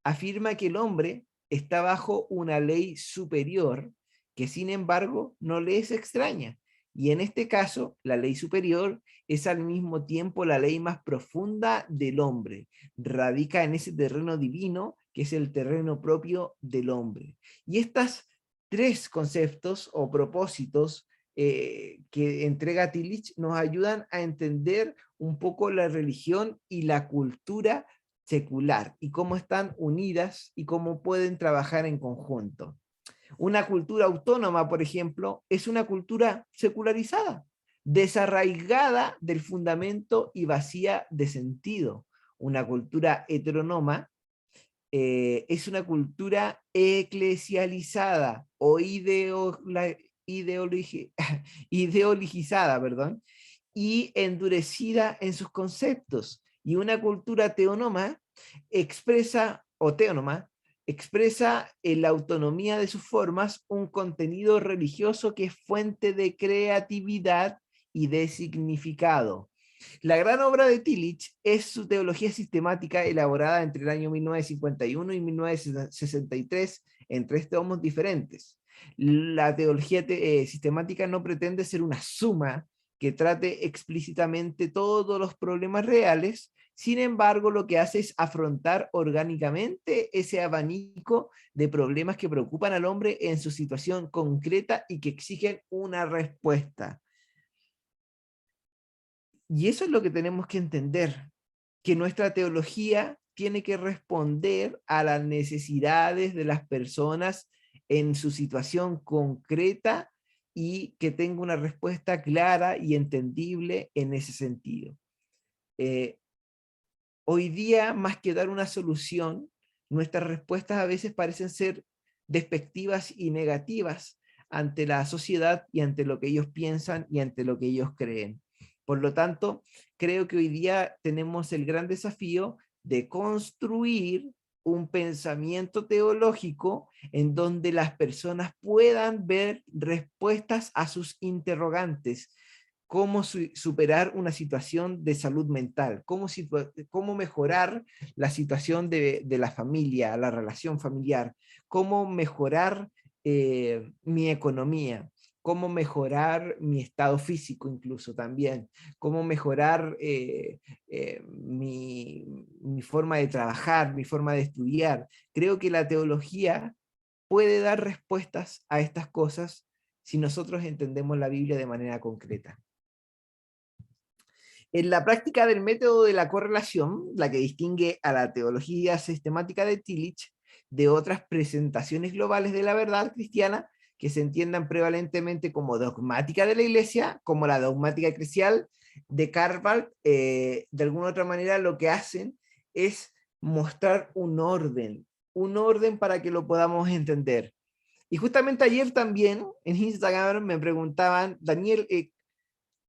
afirma que el hombre está bajo una ley superior que sin embargo no le es extraña. Y en este caso, la ley superior es al mismo tiempo la ley más profunda del hombre. Radica en ese terreno divino que es el terreno propio del hombre. Y estas tres conceptos o propósitos que entrega Tillich nos ayudan a entender un poco la religión y la cultura secular y cómo están unidas y cómo pueden trabajar en conjunto. Una cultura autónoma, por ejemplo, es una cultura secularizada, desarraigada del fundamento y vacía de sentido. Una cultura heteronoma es una cultura eclesializada o ideologizada, perdón, y endurecida en sus conceptos. Y una cultura teónoma expresa en la autonomía de sus formas un contenido religioso que es fuente de creatividad y de significado. La gran obra de Tillich es su teología sistemática elaborada entre el año 1951 y 1963 en 3 tomos diferentes. La teología sistemática no pretende ser una suma que trate explícitamente todos los problemas reales. Sin embargo, lo que hace es afrontar orgánicamente ese abanico de problemas que preocupan al hombre en su situación concreta y que exigen una respuesta. Y eso es lo que tenemos que entender, que nuestra teología tiene que responder a las necesidades de las personas en su situación concreta y que tenga una respuesta clara y entendible en ese sentido. Hoy día, más que dar una solución, nuestras respuestas a veces parecen ser despectivas y negativas ante la sociedad y ante lo que ellos piensan y ante lo que ellos creen. Por lo tanto, creo que hoy día tenemos el gran desafío de construir un pensamiento teológico en donde las personas puedan ver respuestas a sus interrogantes. Cómo superar una situación de salud mental, cómo mejorar la situación de la familia, la relación familiar, cómo mejorar mi economía, cómo mejorar mi estado físico incluso también, cómo mejorar mi forma de trabajar, mi forma de estudiar. Creo que la teología puede dar respuestas a estas cosas si nosotros entendemos la Biblia de manera concreta. En la práctica del método de la correlación, la que distingue a la teología sistemática de Tillich de otras presentaciones globales de la verdad cristiana, que se entiendan prevalentemente como dogmática de la Iglesia, como la dogmática eclesial de Carval, de alguna otra manera lo que hacen es mostrar un orden para que lo podamos entender. Y justamente ayer también en Instagram me preguntaban, Daniel,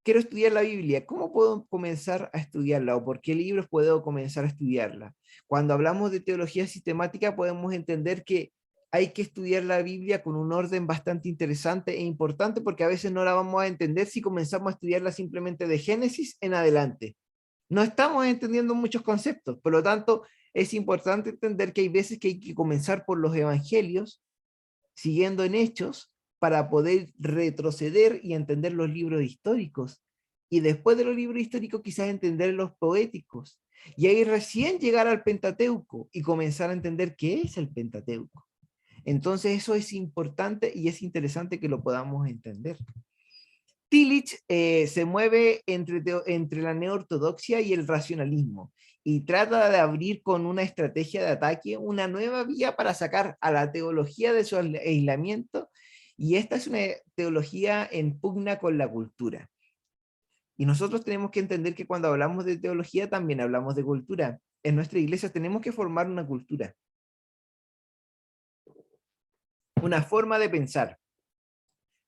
quiero estudiar la Biblia, ¿cómo puedo comenzar a estudiarla? ¿O por qué libros puedo comenzar a estudiarla? Cuando hablamos de teología sistemática podemos entender que hay que estudiar la Biblia con un orden bastante interesante e importante, porque a veces no la vamos a entender si comenzamos a estudiarla simplemente de Génesis en adelante. No estamos entendiendo muchos conceptos, por lo tanto es importante entender que hay veces que hay que comenzar por los evangelios, siguiendo en Hechos, para poder retroceder y entender los libros históricos. Y después de los libros históricos quizás entender los poéticos. Y ahí recién llegar al Pentateuco y comenzar a entender qué es el Pentateuco. Entonces eso es importante y es interesante que lo podamos entender. Tillich se mueve entre la neortodoxia y el racionalismo y trata de abrir con una estrategia de ataque una nueva vía para sacar a la teología de su aislamiento, y esta es una teología en pugna con la cultura. Y nosotros tenemos que entender que cuando hablamos de teología también hablamos de cultura. En nuestra iglesia tenemos que formar una cultura, una forma de pensar,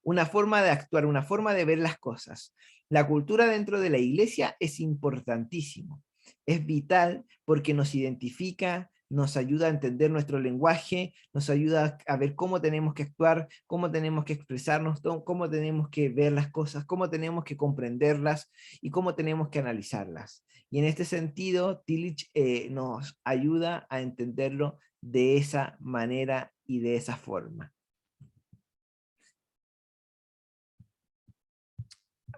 una forma de actuar, una forma de ver las cosas. La cultura dentro de la iglesia es importantísimo, es vital porque nos identifica, nos ayuda a entender nuestro lenguaje, nos ayuda a ver cómo tenemos que actuar, cómo tenemos que expresarnos, cómo tenemos que ver las cosas, cómo tenemos que comprenderlas y cómo tenemos que analizarlas. Y en este sentido, Tillich nos ayuda a entenderlo de esa manera y de esa forma.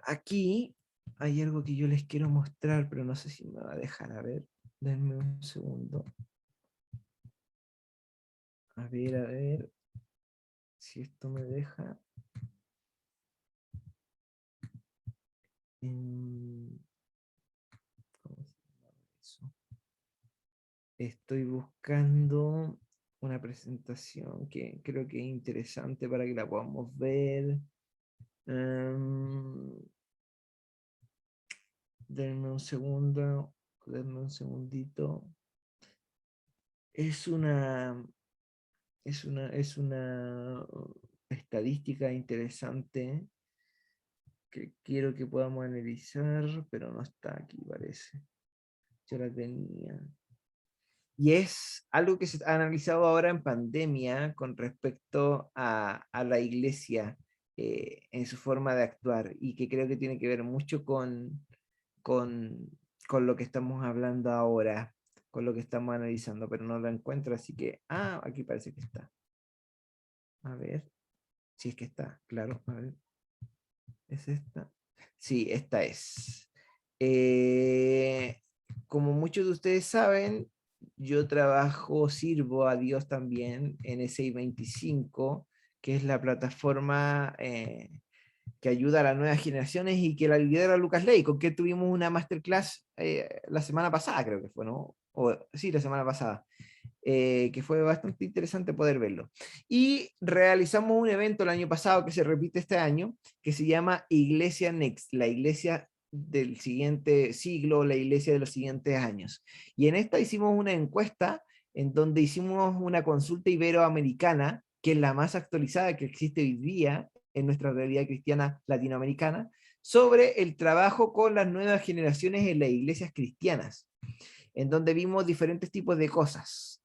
Aquí hay algo que yo les quiero mostrar, pero no sé si me va a dejar. A ver, denme un segundo. A ver, si esto me deja. ¿Cómo se llama eso? Estoy buscando una presentación que creo que es interesante para que la podamos ver. Denme un segundo, denme un segundito. Es una estadística interesante que quiero que podamos analizar, pero no está aquí, parece. Yo la tenía. Y es algo que se ha analizado ahora en pandemia con respecto a la iglesia en su forma de actuar, y que creo que tiene que ver mucho con, con lo que estamos hablando ahora, con lo que estamos analizando, pero no lo encuentro, así que, aquí parece que está. A ver, si es que está, claro, a ver. ¿Es esta? Sí, esta es. Como muchos de ustedes saben, yo sirvo a Dios también en SI25, que es la plataforma que ayuda a las nuevas generaciones y que la lidera Lucas Ley, con quien tuvimos una masterclass la semana pasada, creo que fue, ¿no? Sí, la semana pasada. que fue bastante interesante poder verlo. Y realizamos un evento el año pasado que se repite este año, que se llama Iglesia Next, la iglesia del siguiente siglo, la iglesia de los siguientes años. Y en esta hicimos una encuesta en donde hicimos una consulta iberoamericana, que es la más actualizada que existe hoy día en nuestra realidad cristiana latinoamericana, sobre el trabajo con las nuevas generaciones en las iglesias cristianas, en donde vimos diferentes tipos de cosas.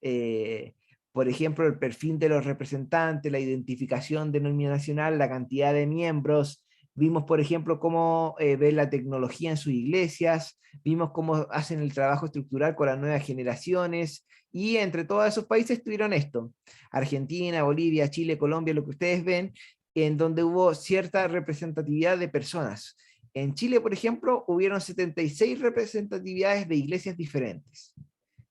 Por ejemplo, el perfil de los representantes, la identificación denominacional, la cantidad de miembros. Vimos, por ejemplo, cómo ven la tecnología en sus iglesias, vimos cómo hacen el trabajo estructural con las nuevas generaciones, y entre todos esos países tuvieron esto: Argentina, Bolivia, Chile, Colombia, lo que ustedes ven, en donde hubo cierta representatividad de personas. En Chile, por ejemplo, hubieron 76 representatividades de iglesias diferentes,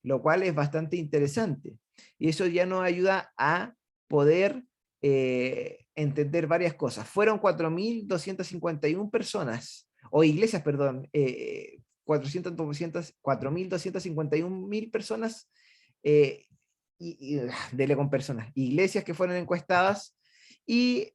lo cual es bastante interesante. Y eso ya nos ayuda a poder entender varias cosas. Fueron 4.251 personas, o iglesias, perdón, 4.251.000 personas, dele con personas, iglesias que fueron encuestadas, y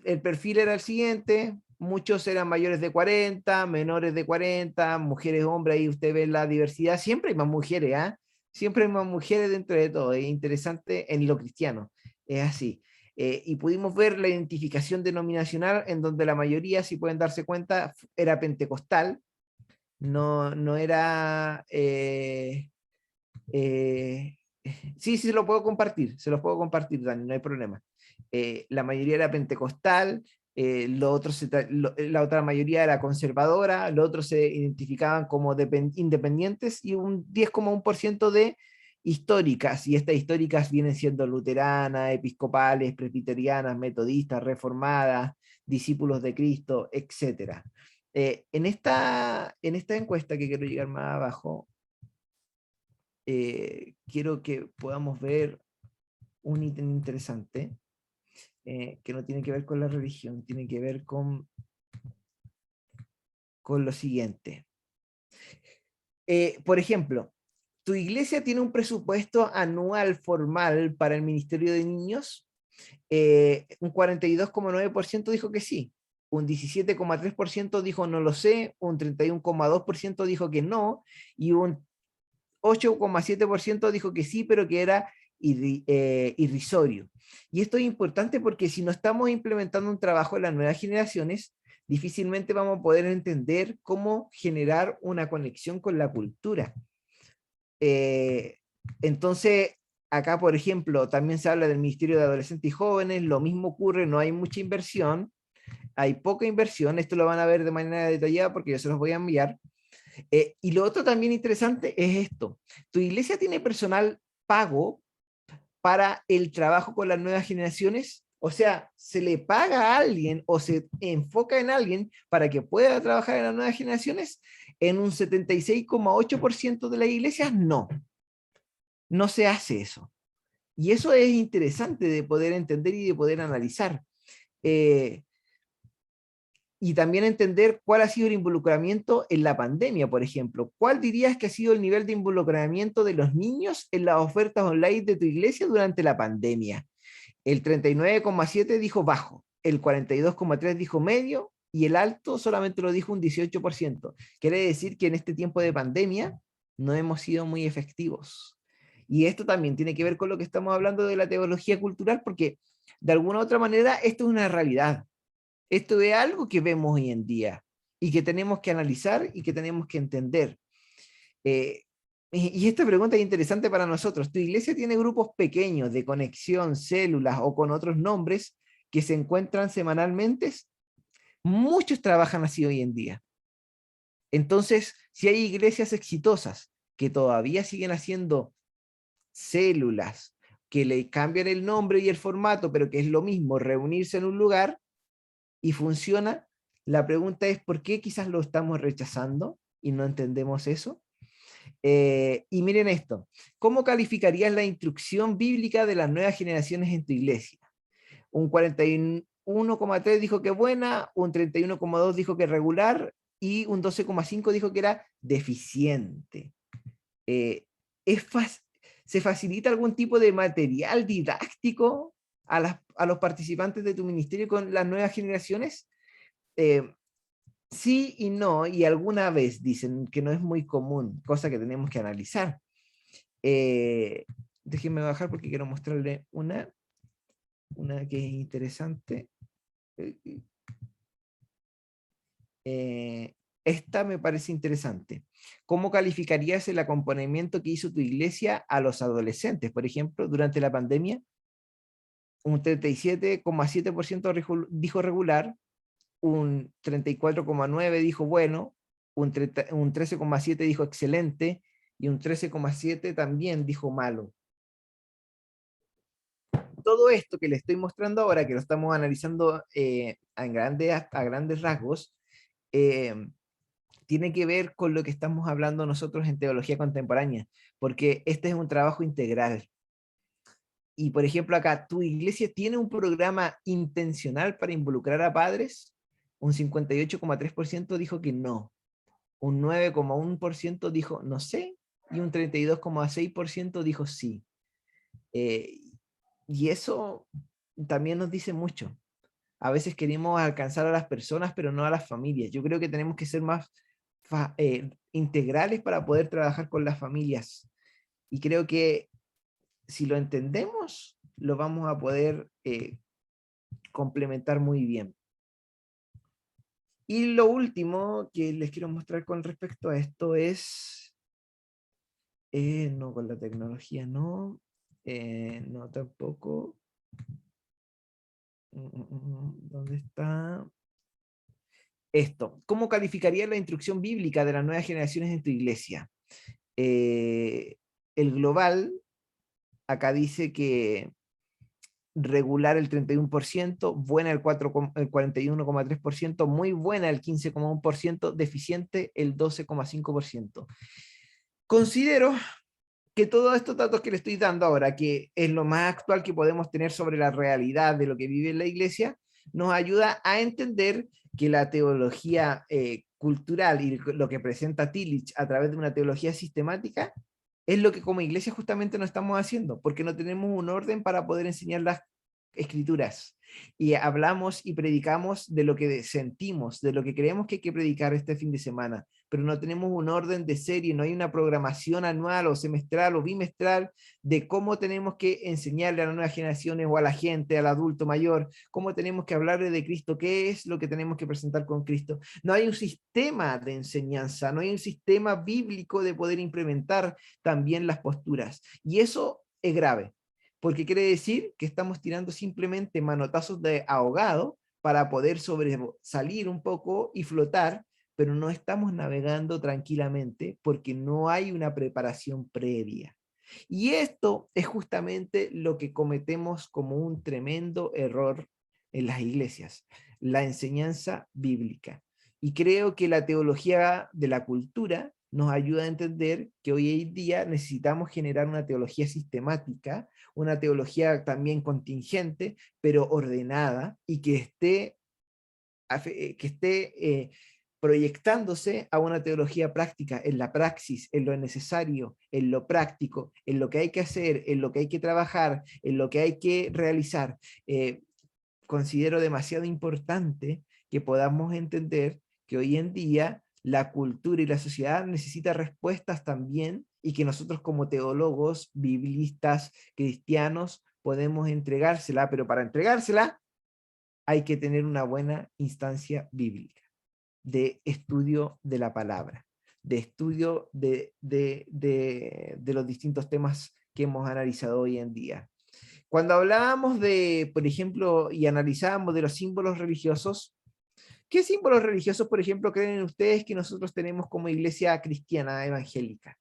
el perfil era el siguiente: muchos eran mayores de 40, menores de 40, mujeres, hombres, ahí usted ve la diversidad, siempre hay más mujeres, ¿ah? Siempre hay más mujeres dentro de todo, es interesante en lo cristiano, es así. Y pudimos ver la identificación denominacional, en donde la mayoría, si pueden darse cuenta, era pentecostal, no era... sí, se lo puedo compartir, Dani, no hay problema. La mayoría era pentecostal, la otra mayoría era conservadora, los otros se identificaban como independientes, y un 10,1% de históricas, y estas históricas vienen siendo luteranas, episcopales, presbiterianas, metodistas, reformadas, discípulos de Cristo, etc. En esta encuesta, que quiero llegar más abajo, quiero que podamos ver un ítem interesante, que no tiene que ver con la religión, tiene que ver con lo siguiente. Por ejemplo, ¿tu iglesia tiene un presupuesto anual formal para el Ministerio de Niños? Un 42,9% dijo que sí, un 17,3% dijo no lo sé, un 31,2% dijo que no, y un 8,7% dijo que sí, pero que era irrisorio. Y esto es importante porque si no estamos implementando un trabajo en las nuevas generaciones, difícilmente vamos a poder entender cómo generar una conexión con la cultura. Entonces, acá, por ejemplo, también se habla del Ministerio de Adolescentes y Jóvenes, lo mismo ocurre, no hay mucha inversión, hay poca inversión, esto lo van a ver de manera detallada porque yo se los voy a enviar. Y lo otro también interesante es esto: ¿tu iglesia tiene personal pago para el trabajo con las nuevas generaciones? O sea, ¿se le paga a alguien o se enfoca en alguien para que pueda trabajar en las nuevas generaciones? En un 76,8% de las iglesias, no se hace eso. Y eso es interesante de poder entender y de poder analizar. Y también entender cuál ha sido el involucramiento en la pandemia, por ejemplo. ¿Cuál dirías que ha sido el nivel de involucramiento de los niños en las ofertas online de tu iglesia durante la pandemia? El 39,7% dijo bajo, el 42,3% dijo medio, y el alto solamente lo dijo un 18%. Quiere decir que en este tiempo de pandemia no hemos sido muy efectivos. Y esto también tiene que ver con lo que estamos hablando de la teología cultural, porque de alguna u otra manera esto es una realidad. Esto es algo que vemos hoy en día y que tenemos que analizar y que tenemos que entender. Y esta pregunta es interesante para nosotros. ¿Tu iglesia tiene grupos pequeños de conexión, células o con otros nombres que se encuentran semanalmente? Muchos trabajan así hoy en día. Entonces, si hay iglesias exitosas que todavía siguen haciendo células, que le cambian el nombre y el formato, pero que es lo mismo, reunirse en un lugar, y funciona, la pregunta es ¿por qué quizás lo estamos rechazando y no entendemos eso? Y miren esto: ¿cómo calificarías la instrucción bíblica de las nuevas generaciones en tu iglesia? Un 41,3 dijo que buena, un 31,2 dijo que regular, y un 12,5 dijo que era deficiente. ¿Se facilita algún tipo de material didáctico a los participantes de tu ministerio con las nuevas generaciones? Sí y no, y alguna vez dicen que no es muy común, cosa que tenemos que analizar. Déjenme bajar porque quiero mostrarle una que es interesante. Esta me parece interesante. ¿Cómo calificarías el acompañamiento que hizo tu iglesia a los adolescentes? Por ejemplo, durante la pandemia, un 37,7% dijo regular, un 34,9% dijo bueno, un 13,7% dijo excelente y un 13,7% también dijo malo. Todo esto que le estoy mostrando ahora, que lo estamos analizando a grandes rasgos, tiene que ver con lo que estamos hablando nosotros en teología contemporánea, porque este es un trabajo integral. Y por ejemplo acá, ¿tu iglesia tiene un programa intencional para involucrar a padres? Un 58,3% dijo que no, un 9,1% dijo no sé, y un 32,6% dijo sí. Y eso también nos dice mucho. A veces queremos alcanzar a las personas, pero no a las familias. Yo creo que tenemos que ser más integrales para poder trabajar con las familias. Y creo que si lo entendemos, lo vamos a poder complementar muy bien. Y lo último que les quiero mostrar con respecto a esto es, no con la tecnología, no, no tampoco. ¿Dónde está? Esto, ¿cómo calificaría la instrucción bíblica de las nuevas generaciones en tu iglesia? El global, acá dice que regular el 31%, buena el 41,3%, muy buena el 15,1%, deficiente el 12,5%. Considero que todos estos datos que le estoy dando ahora, que es lo más actual que podemos tener sobre la realidad de lo que vive la iglesia, nos ayuda a entender que la teología cultural y lo que presenta Tillich a través de una teología sistemática es lo que como iglesia justamente no estamos haciendo, porque no tenemos un orden para poder enseñar las escrituras. Y hablamos y predicamos de lo que sentimos, de lo que creemos que hay que predicar este fin de semana, pero no tenemos un orden de serie, no hay una programación anual o semestral o bimestral de cómo tenemos que enseñarle a las nuevas generaciones o a la gente, al adulto mayor, cómo tenemos que hablarle de Cristo, qué es lo que tenemos que presentar con Cristo. No hay un sistema de enseñanza, no hay un sistema bíblico de poder implementar también las posturas. Y eso es grave, porque quiere decir que estamos tirando simplemente manotazos de ahogado para poder sobresalir un poco y flotar, pero no estamos navegando tranquilamente porque no hay una preparación previa. Y esto es justamente lo que cometemos como un tremendo error en las iglesias, la enseñanza bíblica. Y creo que la teología de la cultura nos ayuda a entender que hoy en día necesitamos generar una teología sistemática, una teología también contingente, pero ordenada y que esté proyectándose a una teología práctica, en la praxis, en lo necesario, en lo práctico, en lo que hay que hacer, en lo que hay que trabajar, en lo que hay que realizar. Considero demasiado importante que podamos entender que hoy en día la cultura y la sociedad necesita respuestas también y que nosotros como teólogos, biblistas, cristianos, podemos entregársela, pero para entregársela hay que tener una buena instancia bíblica de estudio de la palabra, de estudio de los distintos temas que hemos analizado hoy en día. Cuando hablábamos de, por ejemplo, y analizábamos de los símbolos religiosos, ¿qué símbolos religiosos, por ejemplo, creen ustedes que nosotros tenemos como iglesia cristiana evangélica?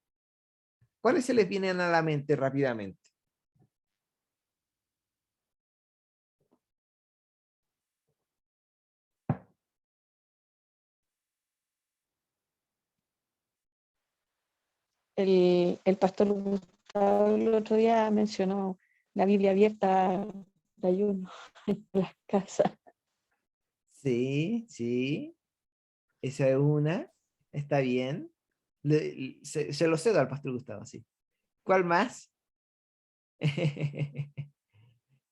¿Cuáles se les vienen a la mente rápidamente? El pastor Gustavo el otro día mencionó la Biblia abierta de ayuno en las casas. Sí, sí, esa es una, está bien. Se lo cedo al pastor Gustavo, sí. ¿Cuál más?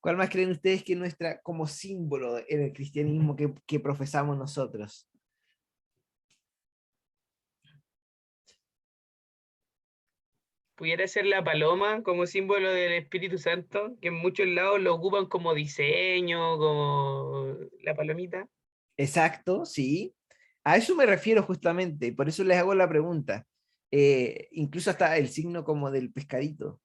¿Cuál más creen ustedes que nuestra, como símbolo en el cristianismo que profesamos nosotros? Pudiera ser la paloma como símbolo del Espíritu Santo, que en muchos lados lo ocupan como diseño, como la palomita. Exacto, sí. A eso me refiero justamente, por eso les hago la pregunta. Incluso hasta el signo como del pescadito.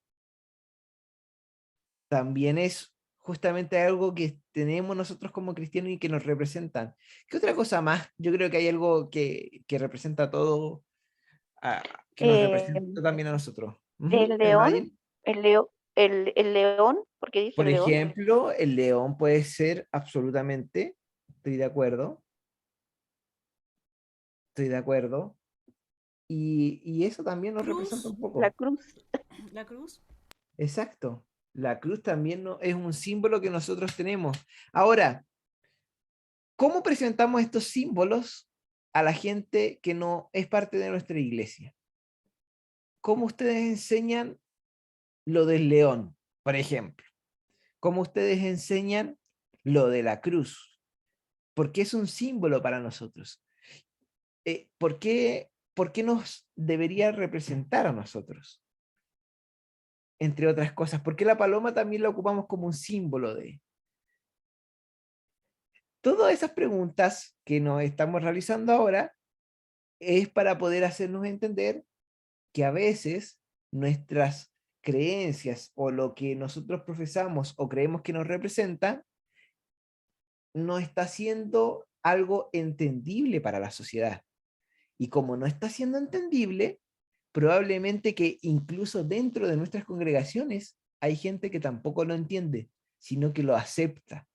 También es justamente algo que tenemos nosotros como cristianos y que nos representan. ¿Qué otra cosa más? Yo creo que hay algo que representa todo, ah, que nos Eh, representa también a nosotros. el ¿El león, Brian? el león, porque dice Por león. ejemplo, el león puede ser absolutamente, estoy de acuerdo, estoy de acuerdo. Y eso también nos representa Cruz, un La poco. cruz. la cruz. Exacto. La cruz también es un símbolo que nosotros tenemos. Ahora, ¿cómo presentamos estos símbolos a la gente que no es parte de nuestra iglesia? ¿Cómo ustedes enseñan lo del león, por ejemplo? ¿Cómo ustedes enseñan lo de la cruz? Porque es un símbolo para nosotros. ¿Por qué nos debería representar a nosotros? Entre otras cosas, ¿por qué la paloma también la ocupamos como un símbolo de? Todas esas preguntas que nos estamos realizando ahora es para poder hacernos entender que a veces nuestras creencias o lo que nosotros profesamos o creemos que nos representa no está siendo algo entendible para la sociedad. Y como no está siendo entendible, probablemente que incluso dentro de nuestras congregaciones hay gente que tampoco lo entiende, sino que lo acepta.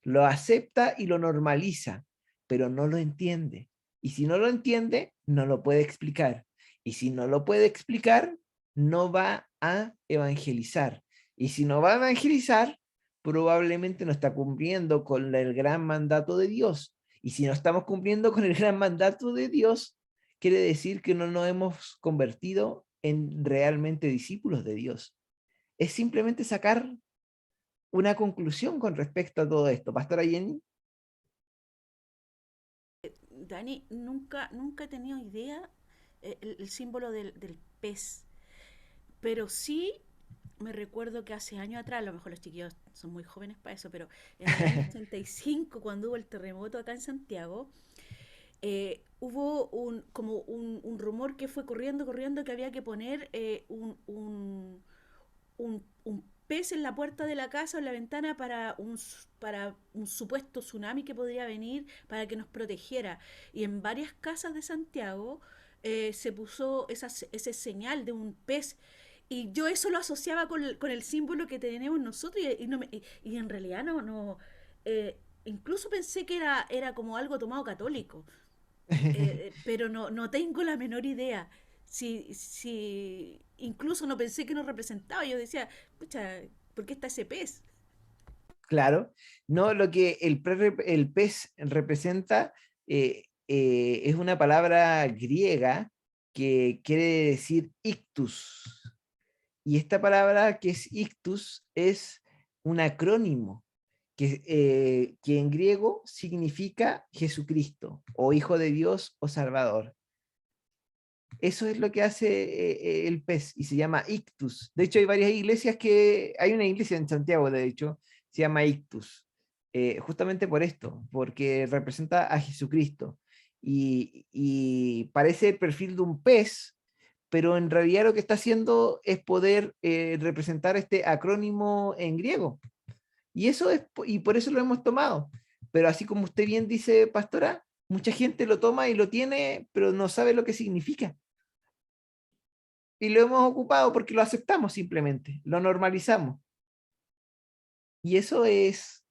Lo acepta y lo normaliza, pero no lo entiende. Y si no lo entiende, no lo puede explicar. Y si no lo puede explicar, no va a evangelizar. Y si no va a evangelizar, probablemente no está cumpliendo con el gran mandato de Dios. Y si no estamos cumpliendo con el gran mandato de Dios, quiere decir que no nos hemos convertido en realmente discípulos de Dios. Es simplemente sacar una conclusión con respecto a todo esto. Pastora Jenny. Dani, nunca he tenido idea el símbolo del pez, pero sí me recuerdo que hace años atrás, a lo mejor los chiquillos son muy jóvenes para eso, pero en el año 85, cuando hubo el terremoto acá en Santiago, hubo un rumor que fue corriendo que había que poner un pez en la puerta de la casa o en la ventana para un supuesto tsunami que podría venir, para que nos protegiera. Y en varias casas de Santiago se puso ese señal de un pez. Y yo eso lo asociaba con el símbolo que tenemos nosotros y en realidad incluso pensé que era como algo tomado católico. Pero no tengo la menor idea. Si incluso no pensé que nos representaba, yo decía, pucha, ¿por qué está ese pez? Claro, no, lo que el pez representa es una palabra griega que quiere decir ictus. Y esta palabra que es ictus es un acrónimo que en griego significa Jesucristo, o Hijo de Dios, o Salvador. Eso es lo que hace el pez y se llama ictus. De hecho, hay varias iglesias hay una iglesia en Santiago, de hecho, se llama ictus, justamente por esto, porque representa a Jesucristo. Y parece el perfil de un pez, pero en realidad lo que está haciendo es poder representar este acrónimo en griego. Y por eso lo hemos tomado. Pero así como usted bien dice, pastora, mucha gente lo toma y lo tiene, pero no sabe lo que significa. Y lo hemos ocupado porque lo aceptamos simplemente, lo normalizamos. Y eso es,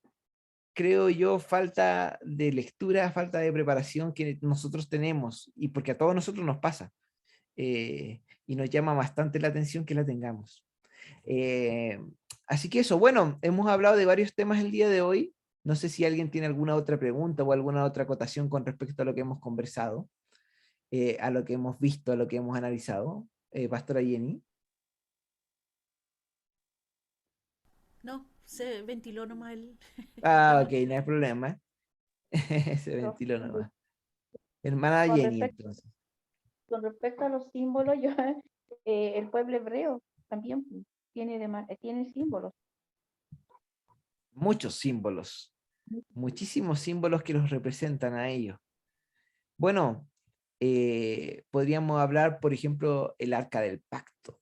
creo yo, falta de lectura, falta de preparación que nosotros tenemos y porque a todos nosotros nos pasa. Y nos llama bastante la atención que la tengamos. Eh, Así que eso, bueno, hemos hablado de varios temas el día de hoy. No sé si alguien tiene alguna otra pregunta o alguna otra acotación con respecto a lo que hemos conversado, a lo que hemos visto, a lo que hemos analizado. Pastora Jenny. No, se ventiló nomás el Ah, ok, tema. no hay problema. Se Pero ventiló con, nomás. Hermana con Jenny, respecto, entonces. con respecto a los símbolos, yo, el pueblo hebreo también tiene, tiene símbolos. Muchos símbolos, muchísimos símbolos que los representan a ellos. Bueno, podríamos hablar, por ejemplo, el Arca del Pacto,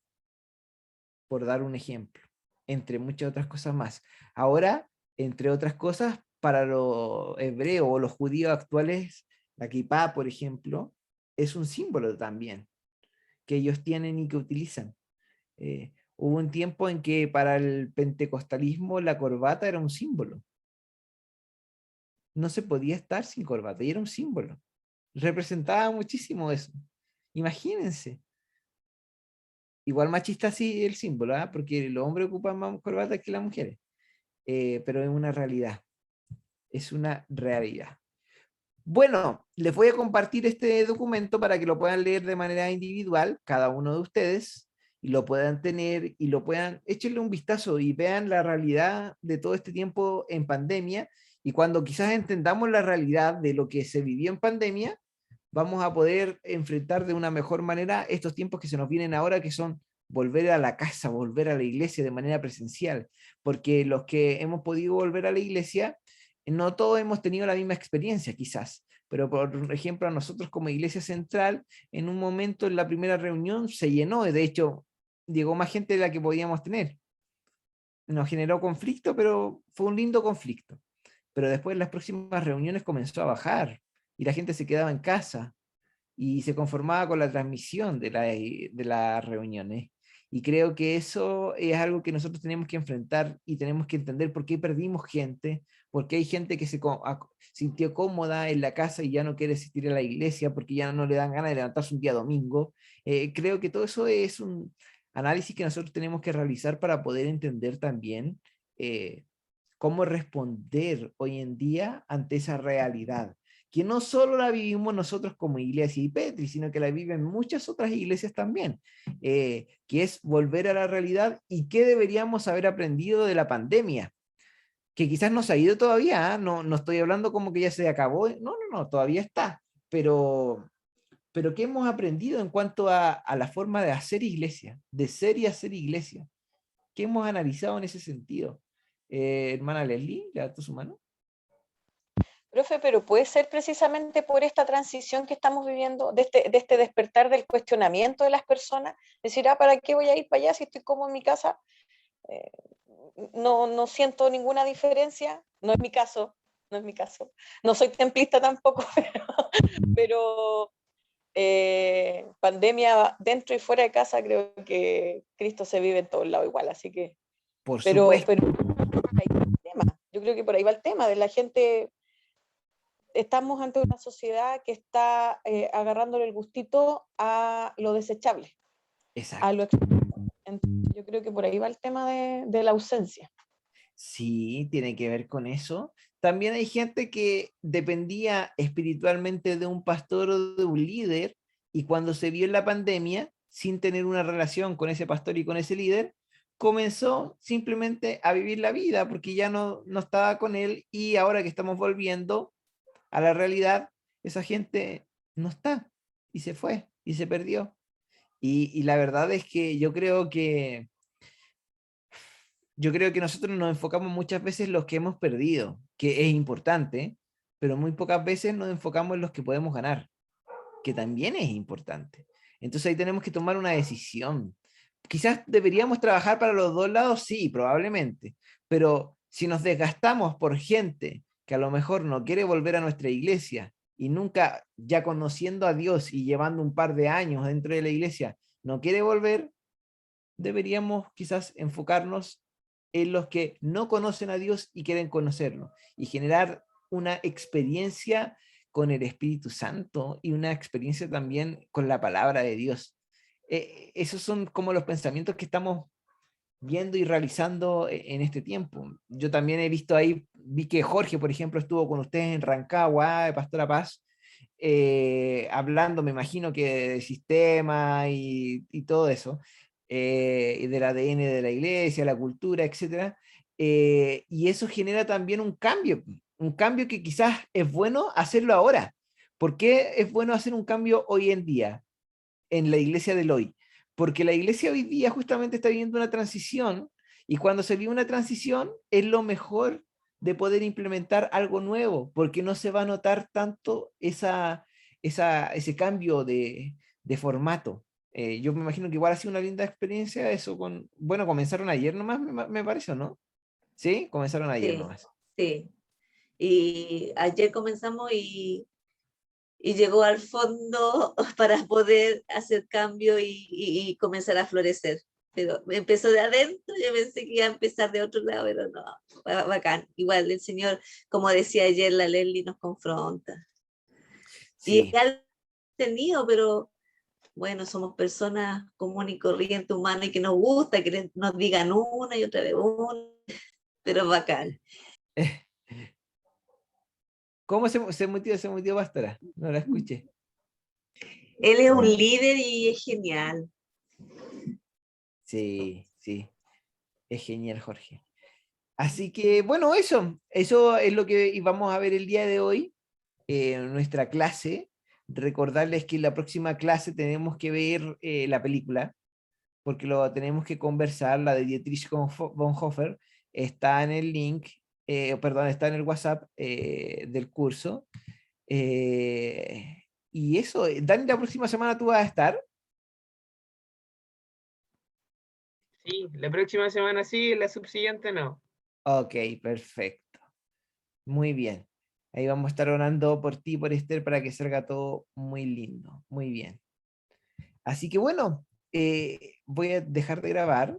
por dar un ejemplo, entre muchas otras cosas más. Ahora, entre otras cosas, para los hebreos o los judíos actuales, la kipá, por ejemplo, es un símbolo también que ellos tienen y que utilizan. Hubo un tiempo en que para el pentecostalismo la corbata era un símbolo. No se podía estar sin corbata y era un símbolo. Representaba muchísimo eso. Imagínense. Igual machista sí el símbolo, ¿ah? Porque los hombres ocupan más corbatas que las mujeres. Pero es una realidad. Es una realidad. Bueno, les voy a compartir este documento para que lo puedan leer de manera individual, cada uno de ustedes, y lo puedan tener y lo puedan, échenle un vistazo y vean la realidad de todo este tiempo en pandemia. Y cuando quizás entendamos la realidad de lo que se vivió en pandemia, vamos a poder enfrentar de una mejor manera estos tiempos que se nos vienen ahora, que son volver a la casa, volver a la iglesia de manera presencial, porque los que hemos podido volver a la iglesia, no todos hemos tenido la misma experiencia quizás, pero por ejemplo a nosotros como Iglesia Central, en un momento en la primera reunión se llenó, de hecho llegó más gente de la que podíamos tener. Nos generó conflicto, pero fue un lindo conflicto. Pero después en las próximas reuniones comenzó a bajar y la gente se quedaba en casa y se conformaba con la transmisión de las reuniones. Y creo que eso es algo que nosotros tenemos que enfrentar y tenemos que entender por qué perdimos gente, porque hay gente que sintió cómoda en la casa y ya no quiere asistir a la iglesia porque ya no le dan ganas de levantarse un día domingo. Creo que todo eso es un análisis que nosotros tenemos que realizar para poder entender también eh, cómo responder hoy en día ante esa realidad que no solo la vivimos nosotros como iglesia y Petri, sino que la viven muchas otras iglesias también, que es volver a la realidad y qué deberíamos haber aprendido de la pandemia, que quizás no se ha ido todavía, ¿eh? No, no estoy hablando como que ya se acabó, no, todavía está, pero ¿qué hemos aprendido en cuanto a la forma de hacer iglesia, de ser y hacer iglesia? ¿Qué hemos analizado en ese sentido? Hermana Leslie, ¿levantó su mano? Profe, pero puede ser precisamente por esta transición que estamos viviendo, de este despertar del cuestionamiento de las personas, decir, ¿para qué voy a ir para allá si estoy como en mi casa? Eh, no siento ninguna diferencia, no es mi caso, no es mi caso. No soy templista tampoco, pero pandemia dentro y fuera de casa, creo que Cristo se vive en todos lados igual, así que, Por pero supuesto. ahí va el tema. Yo creo que por ahí va el tema de la gente. Estamos ante una sociedad que está agarrándole el gustito a lo desechable, a lo Exacto. Entonces, yo creo que por ahí va el tema de la ausencia. Sí, tiene que ver con eso. También hay gente que dependía espiritualmente de un pastor o de un líder y cuando se vio en la pandemia, sin tener una relación con ese pastor y con ese líder, comenzó simplemente a vivir la vida porque ya no estaba con él y ahora que estamos volviendo a la realidad, esa gente no está y se fue y se perdió. Y la verdad es que yo creo que nosotros nos enfocamos muchas veces en los que hemos perdido, que es importante, pero muy pocas veces nos enfocamos en los que podemos ganar, que también es importante. Entonces ahí tenemos que tomar una decisión. Quizás deberíamos trabajar para los dos lados, sí, probablemente, pero si nos desgastamos por gente que a lo mejor no quiere volver a nuestra iglesia y nunca, ya conociendo a Dios y llevando un par de años dentro de la iglesia, no quiere volver, deberíamos quizás enfocarnos en los que no conocen a Dios y quieren conocerlo y generar una experiencia con el Espíritu Santo y una experiencia también con la palabra de Dios. Esos son como los pensamientos que estamos viendo y realizando en este tiempo. Yo también he visto ahí, vi que Jorge, por ejemplo, estuvo con ustedes en Rancagua, de Pastora Paz, hablando, me imagino que de sistema y todo eso, y del ADN de la iglesia, la cultura, etcétera. y eso genera también un cambio que quizás es bueno hacerlo ahora. ¿Por qué es bueno hacer un cambio hoy en día en la iglesia del hoy? Porque la iglesia hoy día justamente está viviendo una transición, y cuando se vive una transición es lo mejor de poder implementar algo nuevo, porque no se va a notar tanto ese cambio de formato. Yo me imagino que igual ha sido una linda experiencia eso bueno, comenzaron ayer nomás, me parece, ¿no? ¿Sí? Comenzaron ayer Sí, nomás. sí. Y ayer comenzamos y llegó al fondo para poder hacer cambio y comenzar a florecer. Pero empezó de adentro, yo pensé que iba a empezar de otro lado, pero no, bacán. Igual el Señor, como decía ayer la Leslie, nos confronta. Y Sí, es algo tenido, pero bueno, somos personas comunes y corrientes, humanas, y que nos gusta que nos digan una y otra vez una, pero bacán. ¿cómo se metió pastora? No la escuché. Él es un líder y es genial. Sí, sí, es genial, Jorge. Así que, bueno, eso es lo que vamos a ver el día de hoy en nuestra clase. Recordarles que en la próxima clase tenemos que ver la película, porque lo tenemos que conversar, la de Dietrich Bonhoeffer, está en el link, perdón, está en el WhatsApp del curso. Y eso, Dani, la próxima semana tú vas a estar. Sí, la próxima semana sí, la subsiguiente no. Ok, perfecto. Muy bien. Ahí vamos a estar orando por ti, por Esther, para que salga todo muy lindo. Muy bien. Así que bueno, voy a dejar de grabar